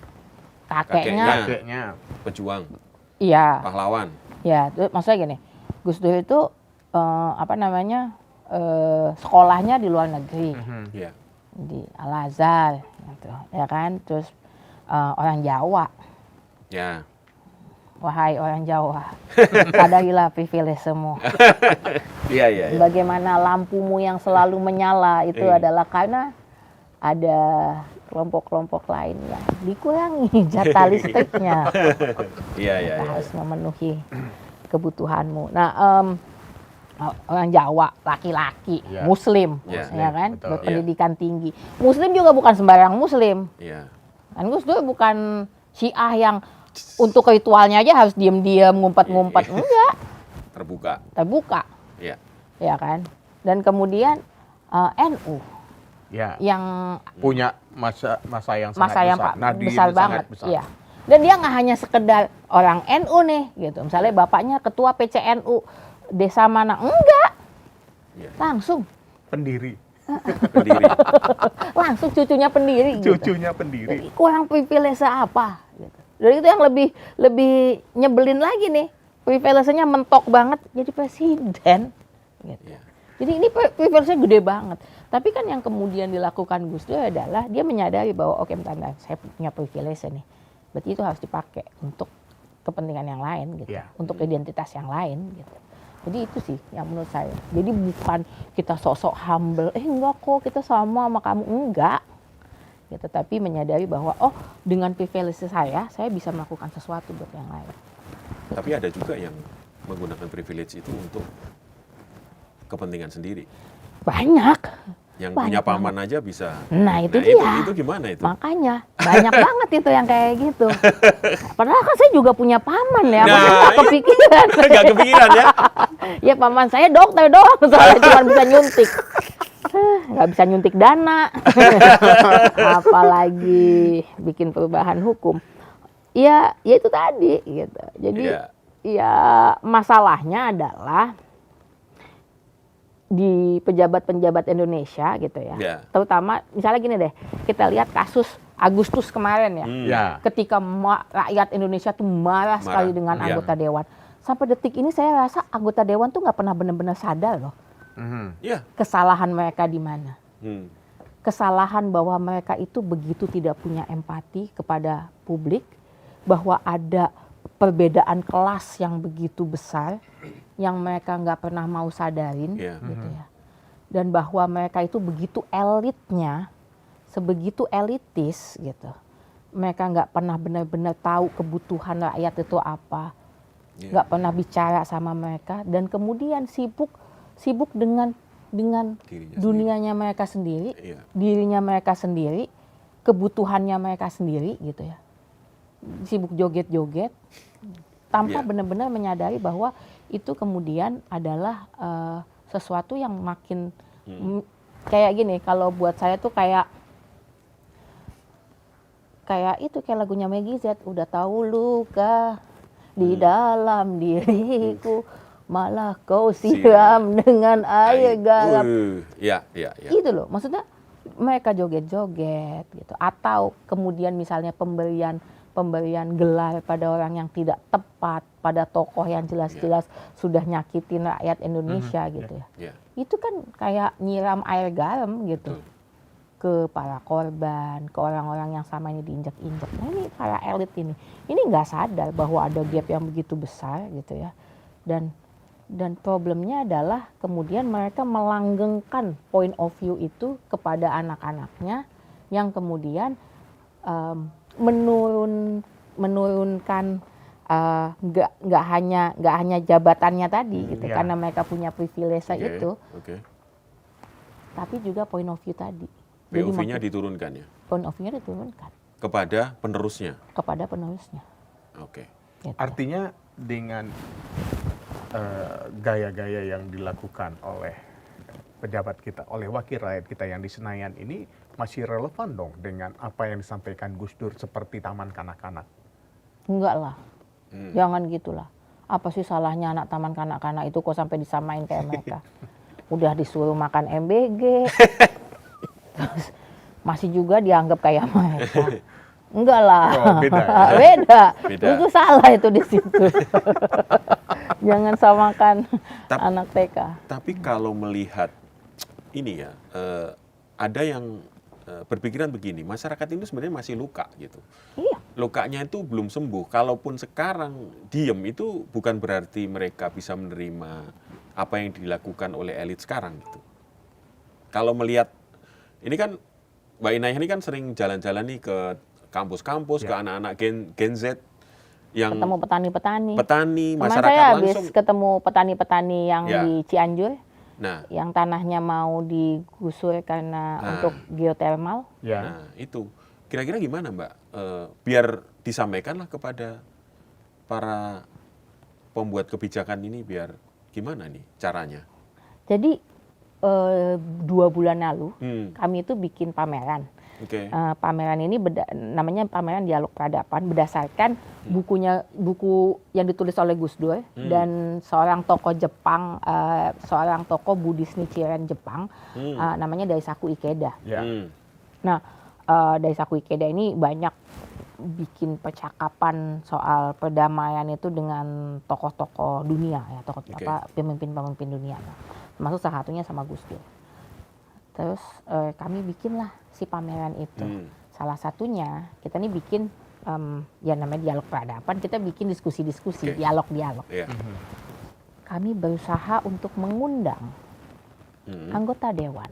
A: kakeknya,
C: Kakeknya.
D: pejuang,
A: iya,
D: pahlawan.
A: ya. Maksudnya gini, Gus Dur itu sekolahnya di luar negeri,
D: Ya.
A: di Al Azhar, gitu, ya kan. Terus orang Jawa,
D: Ya.
A: wahai orang Jawa, sadarilah privilege semua.
D: Iya, iya, iya.
A: Bagaimana lampumu yang selalu menyala itu adalah karena ada kelompok-kelompok lain yang dikurangi jatah listriknya.
D: Iya, iya,
A: Kita
D: iya.
A: harus memenuhi kebutuhanmu. Nah, orang Jawa, laki-laki,
C: Ya.
A: Muslim,
D: Ya.
A: ya kan,
C: Betul.
A: berpendidikan tinggi. Muslim juga bukan sembarang Muslim.
D: Iya.
A: Kan Gus Dur bukan Syiah yang untuk ritualnya aja harus diem-diem, ngumpet-ngumpet. Enggak,
D: Terbuka.
A: terbuka,
D: Iya.
A: ya kan. Dan kemudian NU
C: Ya.
A: yang
C: Punya masa yang sangat
A: masa yang
C: besar. Nahdien
A: besar
C: sangat
A: banget,
C: besar.
A: iya. Dan dia nggak hanya sekedar orang NU nih, gitu. Misalnya bapaknya ketua PCNU desa mana, enggak,
D: Iya.
A: langsung
D: Pendiri.
A: langsung cucunya pendiri, gitu.
C: Cucunya pendiri.
A: Jadi kurang privilege apa? Gitu. Dan itu yang lebih nyebelin lagi nih, privilege-nya mentok banget jadi presiden. Gitu.
D: Iya.
A: Jadi ini privilege-nya gede banget. Tapi kan yang kemudian dilakukan Gus Dur adalah dia menyadari bahwa oke, bentar, saya punya privilege nih. Berarti itu harus dipakai untuk kepentingan yang lain gitu.
C: Iya.
A: Untuk identitas yang lain gitu. Jadi itu sih yang menurut saya. Jadi bukan kita sok-sok humble, enggak kok kita sama kamu, enggak. Gitu, tapi menyadari bahwa oh, dengan privilege saya bisa melakukan sesuatu buat yang lain.
D: Tapi ada juga yang menggunakan privilege itu untuk kepentingan sendiri.
A: Banyak.
D: Yang
A: Banyak
D: punya paman aja bisa.
A: Nah, itu dia.
D: Itu gimana itu?
A: Makanya banyak banget itu yang kayak gitu. Padahal kan saya juga punya paman ya,
D: Nah,
A: masa nggak kepikiran.
D: Nggak kepikiran ya?
A: Ya paman saya dokter doang, soalnya cuma bisa nyuntik. Nggak bisa nyuntik dana. Apalagi bikin perubahan hukum. Ya itu tadi gitu. Jadi
D: Iya.
A: ya masalahnya adalah di pejabat-pejabat Indonesia gitu ya.
D: Iya.
A: Terutama misalnya gini deh, kita lihat kasus Agustus kemarin ya.
C: Ya.
A: Ketika rakyat Indonesia tuh marah sekali dengan
D: Iya.
A: anggota dewan. Sampai detik ini saya rasa anggota dewan tuh nggak pernah benar-benar sadar loh
D: Iya.
A: kesalahan mereka di mana.
D: Hmm.
A: Kesalahan bahwa mereka itu begitu tidak punya empati kepada publik, bahwa ada perbedaan kelas yang begitu besar yang mereka nggak pernah mau sadarin,
D: Iya.
A: gitu ya. Dan bahwa mereka itu begitu elitnya, sebegitu elitis gitu. Mereka nggak pernah benar-benar tahu kebutuhan rakyat itu apa,
D: Iya.
A: nggak pernah bicara sama mereka, dan kemudian sibuk dengan
D: Dirinya
A: dunianya mereka sendiri,
D: Iya.
A: dirinya mereka sendiri, kebutuhannya mereka sendiri gitu ya. Sibuk joget-joget tanpa
D: Iya.
A: benar-benar menyadari bahwa itu kemudian adalah sesuatu yang makin kayak gini. Kalau buat saya tuh kayak itu kayak lagunya Meggy Z, udah tahu luka di dalam diriku, malah kau siram dengan air garam.
D: Ya.
A: Itu loh, maksudnya mereka joget-joget gitu, atau kemudian misalnya pemberian gelar pada orang yang tidak tepat, pada tokoh yang jelas-jelas sudah nyakitin rakyat Indonesia gitu ya. Itu kan kayak nyiram air garam gitu ke para korban, ke orang-orang yang sama ini diinjak-injak. Nah ini para elit ini nggak sadar bahwa ada gap yang begitu besar gitu ya. Dan problemnya adalah kemudian mereka melanggengkan point of view itu kepada anak-anaknya yang kemudian menurunkan nggak hanya jabatannya tadi gitu karena mereka punya privilege itu, tapi juga point of view tadi.
D: POV-nya diturunkan ya?
A: Point of view-nya diturunkan
D: kepada penerusnya.
A: Gitu.
C: Artinya dengan gaya-gaya yang dilakukan oleh pejabat kita, oleh wakil rakyat kita yang di Senayan ini masih relevan dong dengan apa yang disampaikan Gus Dur seperti taman kanak-kanak?
A: Enggak lah, jangan gitulah. Apa sih salahnya anak taman kanak-kanak itu kok sampai disamain kayak mereka? Udah disuruh makan MBG, terus masih juga dianggap kayak mereka. Enggak lah, beda. Itu salah itu di situ. Jangan samakan anak TK.
D: Tapi kalau melihat ini ya, ada yang berpikiran begini, masyarakat ini sebenarnya masih luka gitu.
A: Iya.
D: Lukanya itu belum sembuh. Kalaupun sekarang diem itu bukan berarti mereka bisa menerima apa yang dilakukan oleh elit sekarang gitu. Kalau melihat ini kan Mbak Inayah ini kan sering jalan-jalan nih ke kampus-kampus, ke anak-anak Gen Z yang
A: ketemu petani-petani.
D: Masyarakat
A: saya
D: langsung.
A: habis ketemu petani-petani yang di Cianjur.
D: Nah,
A: yang tanahnya mau digusur karena untuk geotermal.
D: Nah, itu. Kira-kira gimana, Mbak? Biar disampaikanlah kepada para pembuat kebijakan ini, biar gimana nih caranya?
A: Jadi 2 bulan lalu kami itu bikin pameran. Pameran ini namanya pameran Dialog Peradaban berdasarkan buku yang ditulis oleh Gus Dur dan seorang tokoh Jepang, seorang tokoh Buddhis Nichiren Jepang, namanya Daisaku Ikeda. Nah, Daisaku Ikeda ini banyak bikin percakapan soal perdamaian itu dengan tokoh-tokoh dunia ya, pemimpin-pemimpin dunia. Termasuk salah satunya sama Gus Dur. Terus kami bikinlah si pameran itu. Salah satunya kita nih bikin ya namanya Dialog Peradaban, kita bikin diskusi-diskusi, dialog-dialog. Kami berusaha untuk mengundang anggota dewan.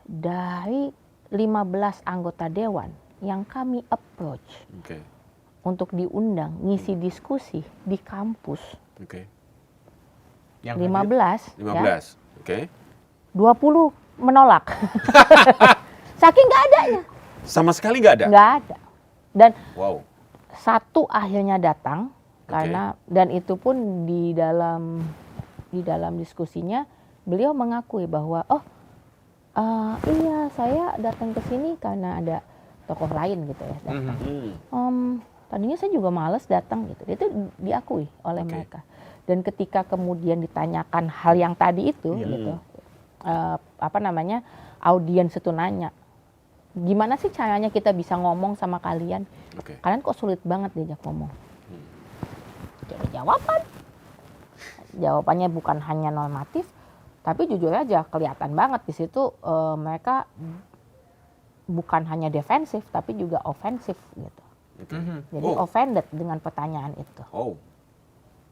A: Dari 15 anggota dewan yang kami approach untuk diundang ngisi diskusi di kampus.
C: Yang
D: 15.
A: Ya,
D: Oke.
A: 20 menolak. Saking nggak adanya.
D: Sama sekali nggak ada?
A: Nggak ada. Dan
D: satu
A: akhirnya datang karena dan itu pun di dalam diskusinya beliau mengakui bahwa iya saya datang ke sini karena ada tokoh lain gitu ya datang. Tadinya saya juga males datang gitu. Itu diakui oleh mereka. Dan ketika kemudian ditanyakan hal yang tadi itu gitu. Audiens itu nanya, gimana sih caranya kita bisa ngomong sama kalian? Kalian kok sulit banget diajak ngomong. Jadi jawabannya bukan hanya normatif, tapi jujur aja kelihatan banget di situ mereka bukan hanya defensif, tapi juga ofensif gitu. Jadi offended dengan pertanyaan itu.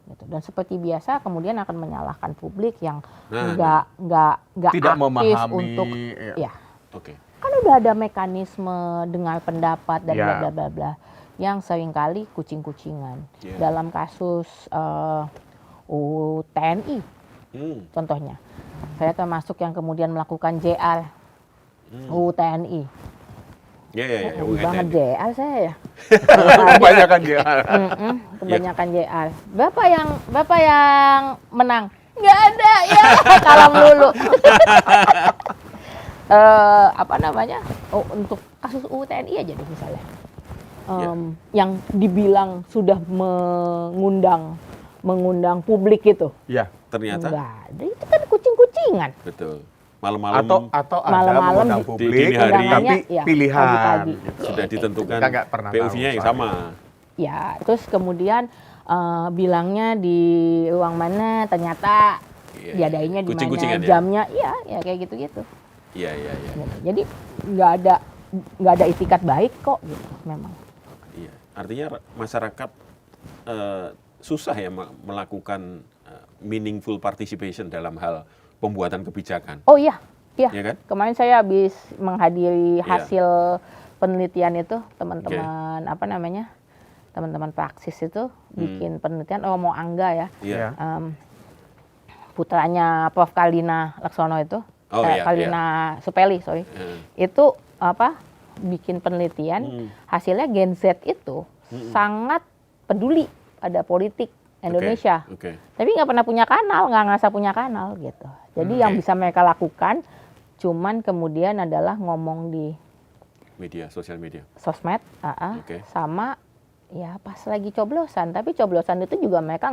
A: Gitu. Dan seperti biasa kemudian akan menyalahkan publik yang nggak
C: tidak
A: aktif
C: memahami,
A: untuk kan udah ada mekanisme dengar pendapat dan bla bla bla bla yang seringkali kucing-kucingan. Dalam kasus TNI contohnya, saya termasuk yang kemudian melakukan JR TNI. Banget JR saya ya.
C: Kebanyakan JR.
A: Kebanyakan JR. Bapak yang menang? Nggak ada ya, kalah melulu. Untuk kasus UU TNI aja deh misalnya. yang dibilang sudah mengundang publik itu.
C: Ya.
D: Ternyata
A: Enggak ada, itu kan kucing-kucingan.
D: betul. Malam-malam
C: Atau ada
A: Malam-malam
C: mengundang
D: di
C: publik,
D: dini hari.
C: tapi
A: Undangannya, ya,
C: pilihan.
A: pagi-pagi.
C: Gitu.
D: sudah ditentukan
C: Kita nggak pernah tahu
D: POV-nya yang
C: soal
D: sama.
A: Ya, terus kemudian bilangnya di ruang mana, ternyata
D: Iya,
A: diadainnya di mana,
D: kucing-kucingan ya?
A: jamnya, ya kayak gitu-gitu.
D: Iya.
A: Gitu. Jadi nggak ada itikat baik kok, gitu, memang.
D: Iya. Artinya masyarakat susah ya melakukan meaningful participation dalam hal pembuatan kebijakan.
A: Oh iya.
D: Iya kan?
A: Kemarin saya habis menghadiri
D: Iya.
A: hasil penelitian itu, teman-teman teman-teman praksis itu bikin penelitian. Mau Angga ya,
D: Iya.
A: putranya Prof. Kalina Laksono itu,
D: Oh, iya,
A: Kalina Supeli, sorry. Itu bikin penelitian, hasilnya Gen Z itu sangat peduli pada politik Indonesia.
D: Oke.
A: Tapi nggak pernah punya kanal, nggak ngerasa punya kanal gitu. Jadi yang bisa mereka lakukan cuman kemudian adalah ngomong di
D: Media, sosial media.
A: sosmed,
D: Oke.
A: sama ya pas lagi coblosan. Tapi coblosan itu juga mereka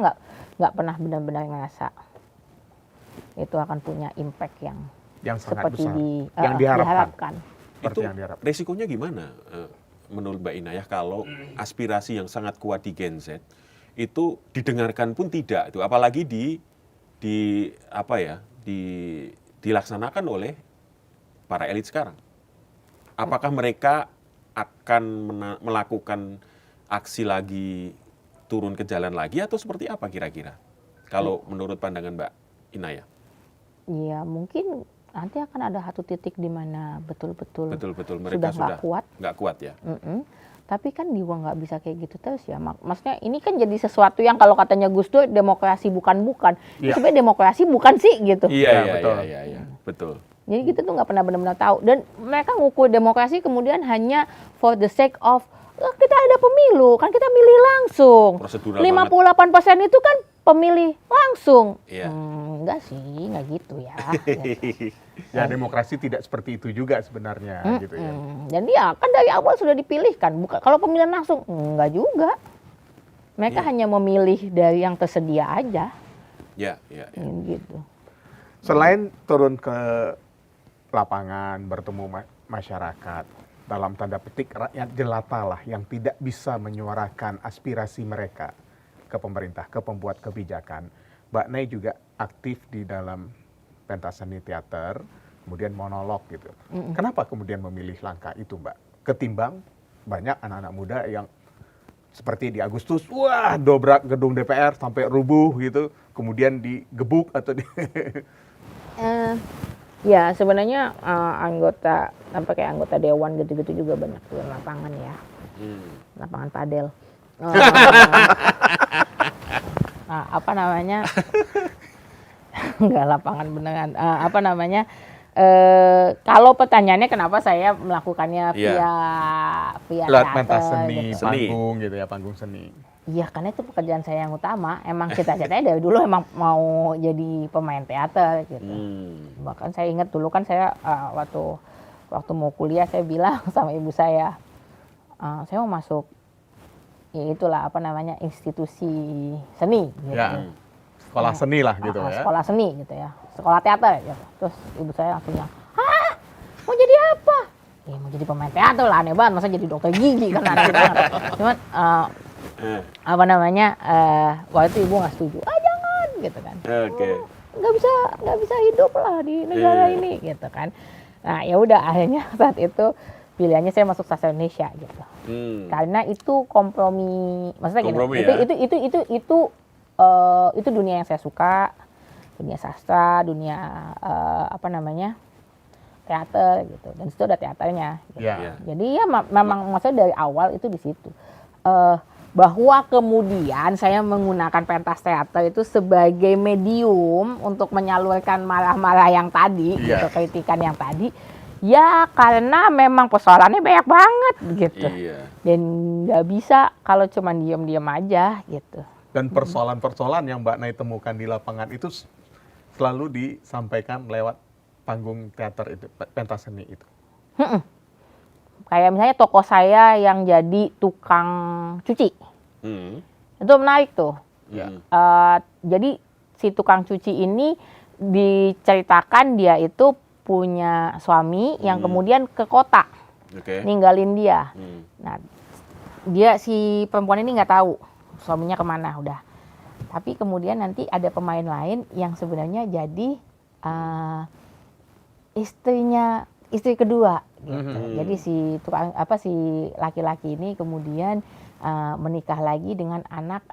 A: nggak pernah benar-benar ngerasa itu akan punya impact yang
C: sangat
A: seperti
C: besar. Yang diharapkan. Seperti
D: Itu
C: yang diharapkan.
D: resikonya gimana menurut Mbak Inayah kalau aspirasi yang sangat kuat di Gen Z itu didengarkan pun tidak itu, apalagi dilaksanakan oleh para elit sekarang. Apakah mereka akan melakukan aksi lagi, turun ke jalan lagi, atau seperti apa kira-kira? Kalau menurut pandangan Mbak Inayah?
A: ya mungkin nanti akan ada satu titik di mana betul-betul
D: mereka
A: sudah
D: nggak kuat ya.
A: Tapi kan juga nggak bisa kayak gitu terus ya. Maksudnya ini kan jadi sesuatu yang kalau katanya Gus Dur demokrasi bukan.
C: Iya.
A: Sebenarnya demokrasi bukan sih gitu.
D: Iya,
C: betul.
D: Betul.
A: Jadi kita tuh nggak pernah benar-benar tahu. Dan mereka ngukur demokrasi kemudian hanya for the sake of kita ada pemilu, kan kita milih langsung.
D: Prosedural
A: 58% itu kan pemilih langsung.
D: Iya.
A: Enggak sih, nggak gitu ya.
C: Ya demokrasi tidak seperti itu juga sebenarnya gitu ya.
A: Jadi ya kan dari awal sudah dipilihkan. Bukan kalau pemilihan langsung enggak juga. Mereka hanya memilih dari yang tersedia aja.
D: Ya.
A: Gitu.
C: Selain turun ke lapangan bertemu masyarakat, dalam tanda petik rakyat jelata lah yang tidak bisa menyuarakan aspirasi mereka ke pemerintah, ke pembuat kebijakan. Mbak Nay juga aktif di dalam pentas seni teater, kemudian monolog gitu. Kenapa kemudian memilih langkah itu, Mbak? Ketimbang banyak anak-anak muda yang seperti di Agustus, wah dobrak gedung DPR sampai rubuh gitu, kemudian digebuk atau
A: Ya sebenarnya anggota sampai kayak anggota dewan gitu-gitu juga banyak tuh lapangan ya, lapangan padel. Apa namanya? Enggak lapangan beneran. Kalau pertanyaannya kenapa saya melakukannya via
C: lewat pentas
A: teater,
C: seni,
A: gitu.
C: panggung gitu ya, panggung seni.
A: Iya, karena itu pekerjaan saya yang utama. Emang cita-citanya dari dulu emang mau jadi pemain teater gitu. Bahkan saya ingat dulu kan saya waktu mau kuliah saya bilang sama ibu saya mau masuk ya itulah institusi seni gitu.
C: Ya, sekolah seni lah gitu ya.
A: Sekolah seni gitu ya. Sekolah teater gitu. Terus ibu saya langsung bilang, "Hah? Mau jadi apa?" Ya mau jadi pemain teater lah, aneh banget. Masa jadi dokter gigi kan aneh banget. Cuman waktu itu ibu nggak setuju. Jangan gitu kan.
D: Oke.
A: Nggak bisa hidup lah di negara ini gitu kan. Nah ya udah akhirnya saat itu pilihannya saya masuk sastra Indonesia gitu. Karena itu kompromi, maksudnya
D: Kompromi,
A: gini, itu dunia yang saya suka, dunia sastra, dunia teater gitu. Dan situ ada teaternya. Gitu.
C: Ya.
A: Jadi ya memang maksudnya dari awal itu di situ. Bahwa kemudian saya menggunakan pentas teater itu sebagai medium untuk menyalurkan marah-marah yang tadi, gitu, kritikan yang tadi, ya karena memang persoalannya banyak banget gitu.
D: Iya.
A: Dan nggak bisa kalau cuma diam-diam aja gitu.
C: Dan persoalan-persoalan yang Mbak Nay temukan di lapangan itu selalu disampaikan lewat panggung teater itu, pentas seni itu.
A: kayak misalnya toko saya yang jadi tukang cuci. Itu menarik tuh.
D: Ya.
A: Jadi si tukang cuci ini diceritakan dia itu punya suami yang kemudian ke kota,
D: Oke.
A: ninggalin dia.
D: Hmm.
A: Nah, dia si perempuan ini nggak tahu suaminya kemana udah. Tapi kemudian nanti ada pemain lain yang sebenarnya jadi istri kedua. Gitu. Jadi si si laki-laki ini kemudian menikah lagi dengan anak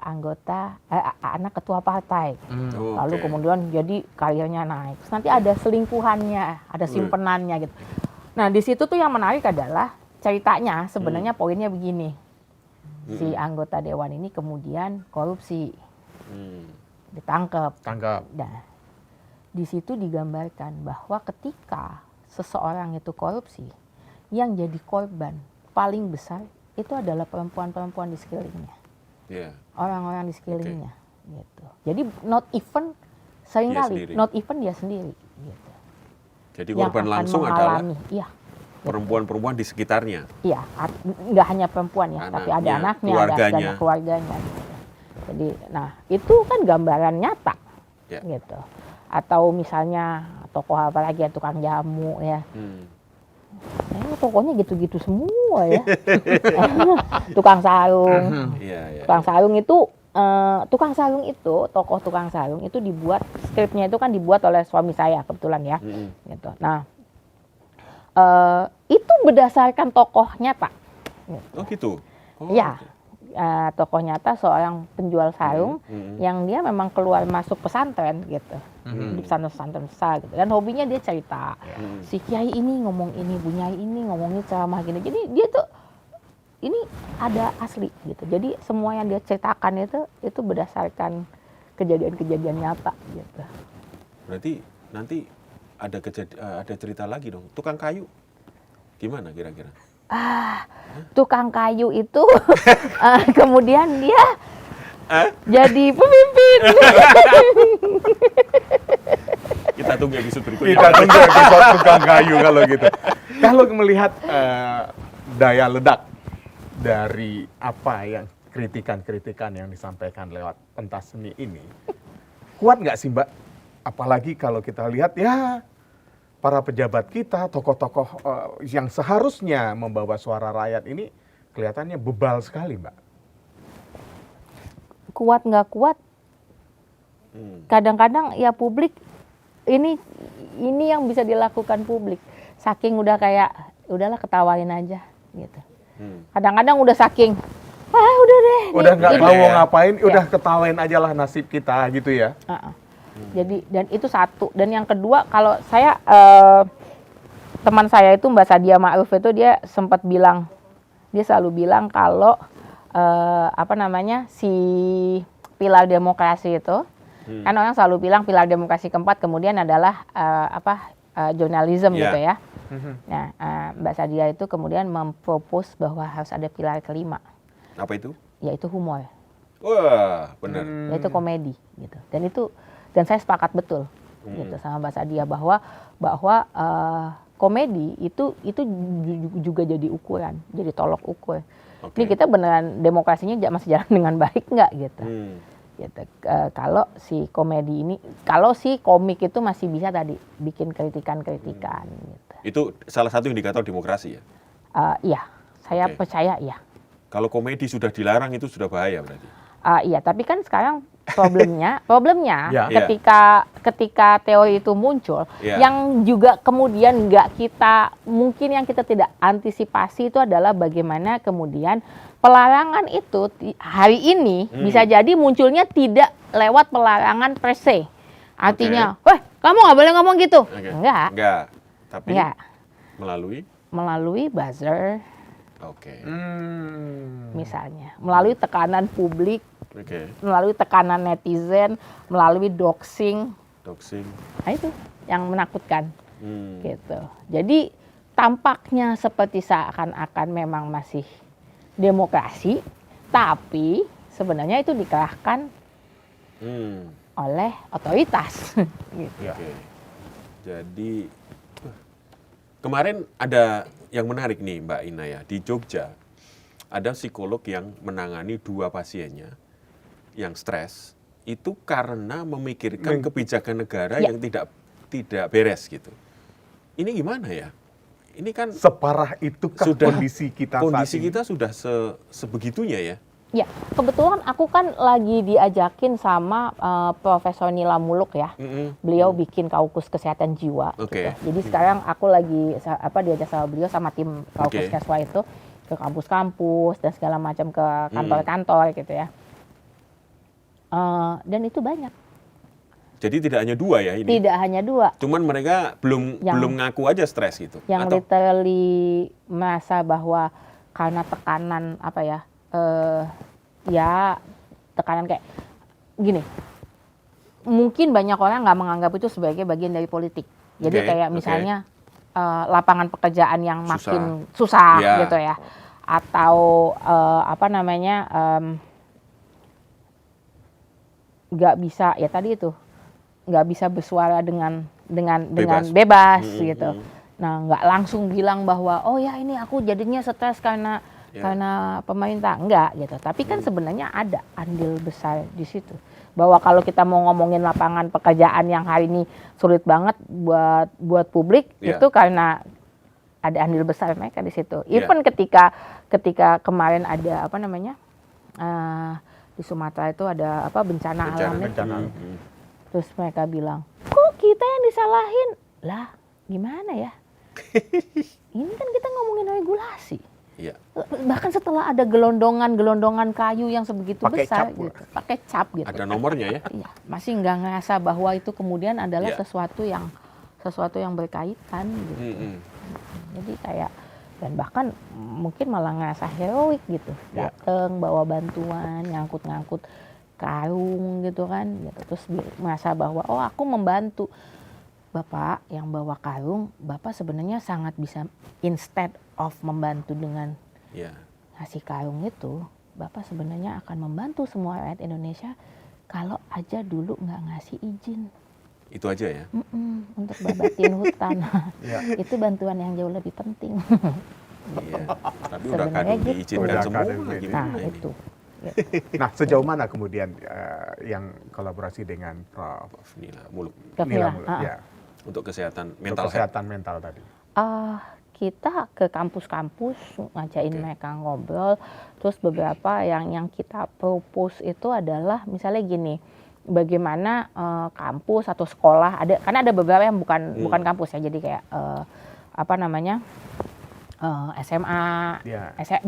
A: ketua partai. Lalu
D: Oke.
A: kemudian jadi karirnya naik. Terus nanti ada selingkuhannya, ada simpenannya gitu. Nah di situ tuh yang menarik adalah ceritanya sebenarnya poinnya begini. Si anggota dewan ini kemudian korupsi, ditangkap. Nah di situ digambarkan bahwa ketika seseorang itu korupsi, yang jadi korban paling besar itu adalah perempuan-perempuan di sekelilingnya, orang-orang di sekelilingnya, gitu. Jadi not even seringkali, not even dia sendiri, gitu.
D: Jadi
A: Yang
D: korban
A: akan
D: langsung adalah
A: mengalami, iya,
D: perempuan-perempuan di sekitarnya.
A: iya, nggak hanya perempuan ya, tapi ada
D: Anaknya,
A: anaknya,
D: keluarganya.
A: ada keluarganya. Gitu. Jadi, nah itu kan gambaran nyata,
D: Ya.
A: gitu. Atau misalnya tokoh apa lagi ya, tukang jamu ya. Tokohnya gitu-gitu semua ya. Tukang sarung.
D: Iya.
A: Tukang sarung itu, tokoh tukang sarung itu dibuat, skripnya itu kan dibuat oleh suami saya kebetulan ya. Gitu. Nah, itu berdasarkan tokoh nyata.
D: Oh gitu.
A: Iya. Tokoh nyata seorang penjual sarung yang dia memang keluar masuk pesantren gitu, di pesantren besar gitu. Dan hobinya dia cerita, si kiai ini ngomong ini, bu nyai ini ngomongnya ceramah gini. Jadi dia tuh ini ada asli gitu. Jadi semua yang dia ceritakan itu berdasarkan kejadian-kejadian nyata gitu.
D: Berarti nanti ada cerita lagi dong. Tukang kayu gimana kira-kira?
A: Tukang kayu itu kemudian dia jadi pemimpin.
D: Kita tunggu episode berikutnya.
C: Kita tunggu episode tukang kayu kalau gitu. Kalau melihat daya ledak dari apa yang kritikan-kritikan yang disampaikan lewat pentas seni ini, kuat nggak sih Mbak? Apalagi kalau kita lihat ya para pejabat kita, tokoh-tokoh yang seharusnya membawa suara rakyat ini kelihatannya bebal sekali Mbak.
A: Kuat nggak kuat, kadang-kadang ya publik ini yang bisa dilakukan publik. Saking udah kayak udahlah ketawain aja gitu. Kadang-kadang udah saking udah deh.
C: Udah nggak
A: ini.
C: mau ngapain, udah ketawain aja lah nasib kita gitu ya.
A: Jadi dan itu satu. Dan yang kedua kalau saya teman saya itu Mbak Sadia Ma'ruf itu dia sempat bilang, dia selalu bilang kalau si pilar demokrasi itu kan orang selalu bilang pilar demokrasi keempat kemudian adalah jurnalisme gitu ya. Nah, Mbak Sadia itu kemudian mempropos bahwa harus ada pilar kelima.
D: Apa itu?
A: Yaitu humor.
D: Wah, benar.
A: Yaitu komedi gitu. Dan saya sepakat betul gitu sama Mbak Sadia bahwa komedi itu juga jadi ukuran, jadi tolok ukur. Ini kita beneran demokrasinya masih jalan dengan baik nggak gitu. Gitu. Kalau si komedi ini, kalau si komik itu masih bisa tadi bikin kritikan-kritikan. Gitu.
D: Itu salah satu indikator demokrasi ya?
A: Iya, saya percaya iya.
D: Kalau komedi sudah dilarang itu sudah bahaya berarti?
A: Iya, tapi kan sekarang problemnya
C: Ya.
A: ketika teori itu muncul, yang juga kemudian yang kita tidak antisipasi itu adalah bagaimana kemudian pelarangan itu hari ini bisa jadi munculnya tidak lewat pelarangan per se. Artinya, weh kamu nggak boleh ngomong gitu. Enggak.
D: Tapi
A: Enggak.
D: melalui
A: buzzer.
D: Oke.
A: Misalnya, melalui tekanan publik, melalui tekanan netizen, melalui doxing. Nah itu yang menakutkan, gitu. Jadi tampaknya seperti seakan-akan memang masih demokrasi, tapi sebenarnya itu dikerahkan oleh otoritas. Gitu.
D: Jadi kemarin ada yang menarik nih Mbak Ina ya, di Jogja ada psikolog yang menangani 2 pasiennya yang stres itu karena memikirkan kebijakan negara yang tidak beres gitu. Ini gimana ya? Ini kan
C: Separah itukah
D: sudah
C: kondisi kita
D: kondisi
C: saat ini?
D: kita sudah sebegitunya ya.
A: Ya, kebetulan aku kan lagi diajakin sama Profesor Nila Muluk ya. Beliau bikin Kaukus Kesehatan Jiwa.
D: Oke.
A: Gitu. Jadi sekarang aku lagi diajak sama beliau sama tim Kaukus Keswa itu ke kampus-kampus dan segala macam ke kantor-kantor gitu ya. Dan itu banyak.
D: Jadi tidak hanya 2 ya ini.
A: Tidak hanya 2.
D: Cuman mereka belum ngaku aja stres gitu.
A: Yang literally merasa bahwa karena tekanan ya tekanan kayak gini. Mungkin banyak orang nggak menganggap itu sebagai bagian dari politik. Jadi kayak misalnya lapangan pekerjaan yang makin susah gitu ya. Atau nggak bisa ya tadi itu nggak bisa bersuara dengan bebas gitu. Nah nggak langsung bilang bahwa oh ya ini aku jadinya stres karena pemerintah, enggak gitu. Tapi kan sebenarnya ada andil besar di situ. Bahwa kalau kita mau ngomongin lapangan pekerjaan yang hari ini sulit banget buat publik itu karena ada andil besar mereka di situ. Even ketika kemarin ada di Sumatera itu ada bencana alam. Terus mereka bilang, kok kita yang disalahin? Lah, gimana ya? Ini kan kita ngomongin regulasi.
D: Iya.
A: Bahkan setelah ada gelondongan kayu yang sebegitu
C: Pakai
A: besar,
C: cap,
A: gitu, pakai cap gitu.
D: Ada nomornya ya.
A: Iya, masih nggak ngerasa bahwa itu kemudian adalah sesuatu yang berkaitan. Gitu. Jadi kayak dan bahkan mungkin malah ngerasa heroik gitu, datang bawa bantuan, ngangkut karung gitu kan, gitu. Terus merasa bahwa oh aku membantu. Bapak yang bawa karung, Bapak sebenarnya sangat bisa instead of membantu dengan ngasih karung itu, Bapak sebenarnya akan membantu semua rakyat Indonesia kalau aja dulu nggak ngasih izin.
D: Itu aja ya?
A: Untuk babatin hutan. Itu bantuan yang jauh lebih penting.
D: Iya. Tapi udah kadung diizinkan semua.
A: Nah itu.
C: Nah, sejauh mana kemudian yang kolaborasi dengan Prof.
D: Nila Muluk
A: Nila
C: ya,
D: untuk kesehatan
C: untuk
D: mental
C: kesehatan mental tadi?
A: Kita ke kampus-kampus ngajain mereka ngobrol. Terus beberapa yang kita propose itu adalah misalnya gini, bagaimana kampus atau sekolah karena ada beberapa yang bukan kampus ya, jadi kayak SMA,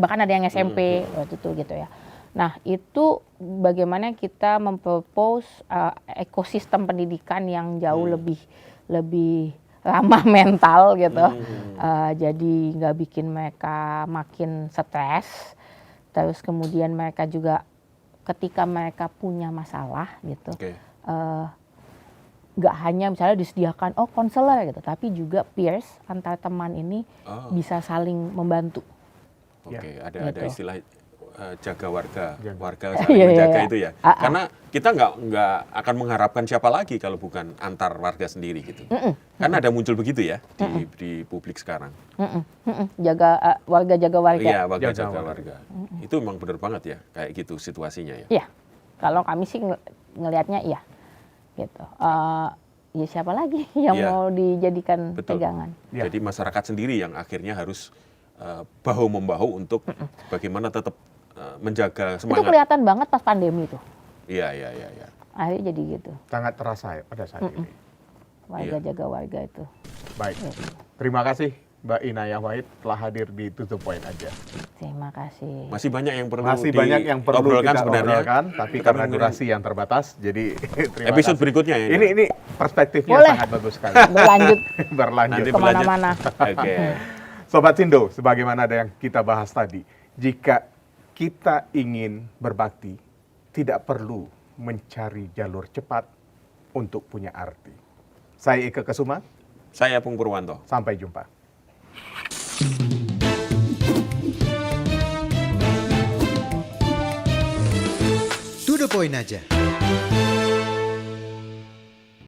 A: bahkan ada yang SMP waktu itu gitu ya. Nah itu bagaimana kita mempropose ekosistem pendidikan yang jauh lebih ramah mental gitu. Jadi nggak bikin mereka makin stres. Terus kemudian mereka juga ketika mereka punya masalah gitu, nggak hanya misalnya disediakan konselor gitu, tapi juga peers antar teman ini bisa saling membantu.
D: Ada istilah jaga warga saling menjaga itu ya. Karena kita nggak akan mengharapkan siapa lagi kalau bukan antar warga sendiri gitu. Karena ada muncul begitu ya di publik sekarang.
A: Jaga warga jaga warga.
D: Iya, jaga warga. Itu memang benar banget ya kayak gitu situasinya ya.
A: Iya. Kalau kami sih ngelihatnya iya. Gitu. Ya siapa lagi yang mau dijadikan pegangan?
D: Jadi masyarakat sendiri yang akhirnya harus bahu-membahu untuk bagaimana tetap menjaga semangat.
A: Itu kelihatan banget pas pandemi itu.
D: Iya.
A: Akhirnya jadi gitu.
C: Sangat terasa ya pada saat ini.
A: Warga jaga warga itu.
C: Baik. Terima kasih Mbak Inayah Wahid telah hadir di Tutup Poin Aja.
A: Terima kasih.
D: Masih banyak yang perlu
C: kita
D: sebenarnya.
C: obrolkan, tapi karena durasi yang terbatas, jadi terima
D: episode
C: kasih.
D: berikutnya ya.
C: Ini perspektifnya
A: boleh.
C: Sangat bagus sekali.
A: Berlanjut
C: Nanti
A: kemana-mana.
D: Oke.
C: Sobat Sindo, sebagaimana ada yang kita bahas tadi, jika kita ingin berbakti, tidak perlu mencari jalur cepat untuk punya arti. Saya Ika Kesuma.
D: Saya Pung Purwanto.
C: Sampai jumpa.
B: To the point aja.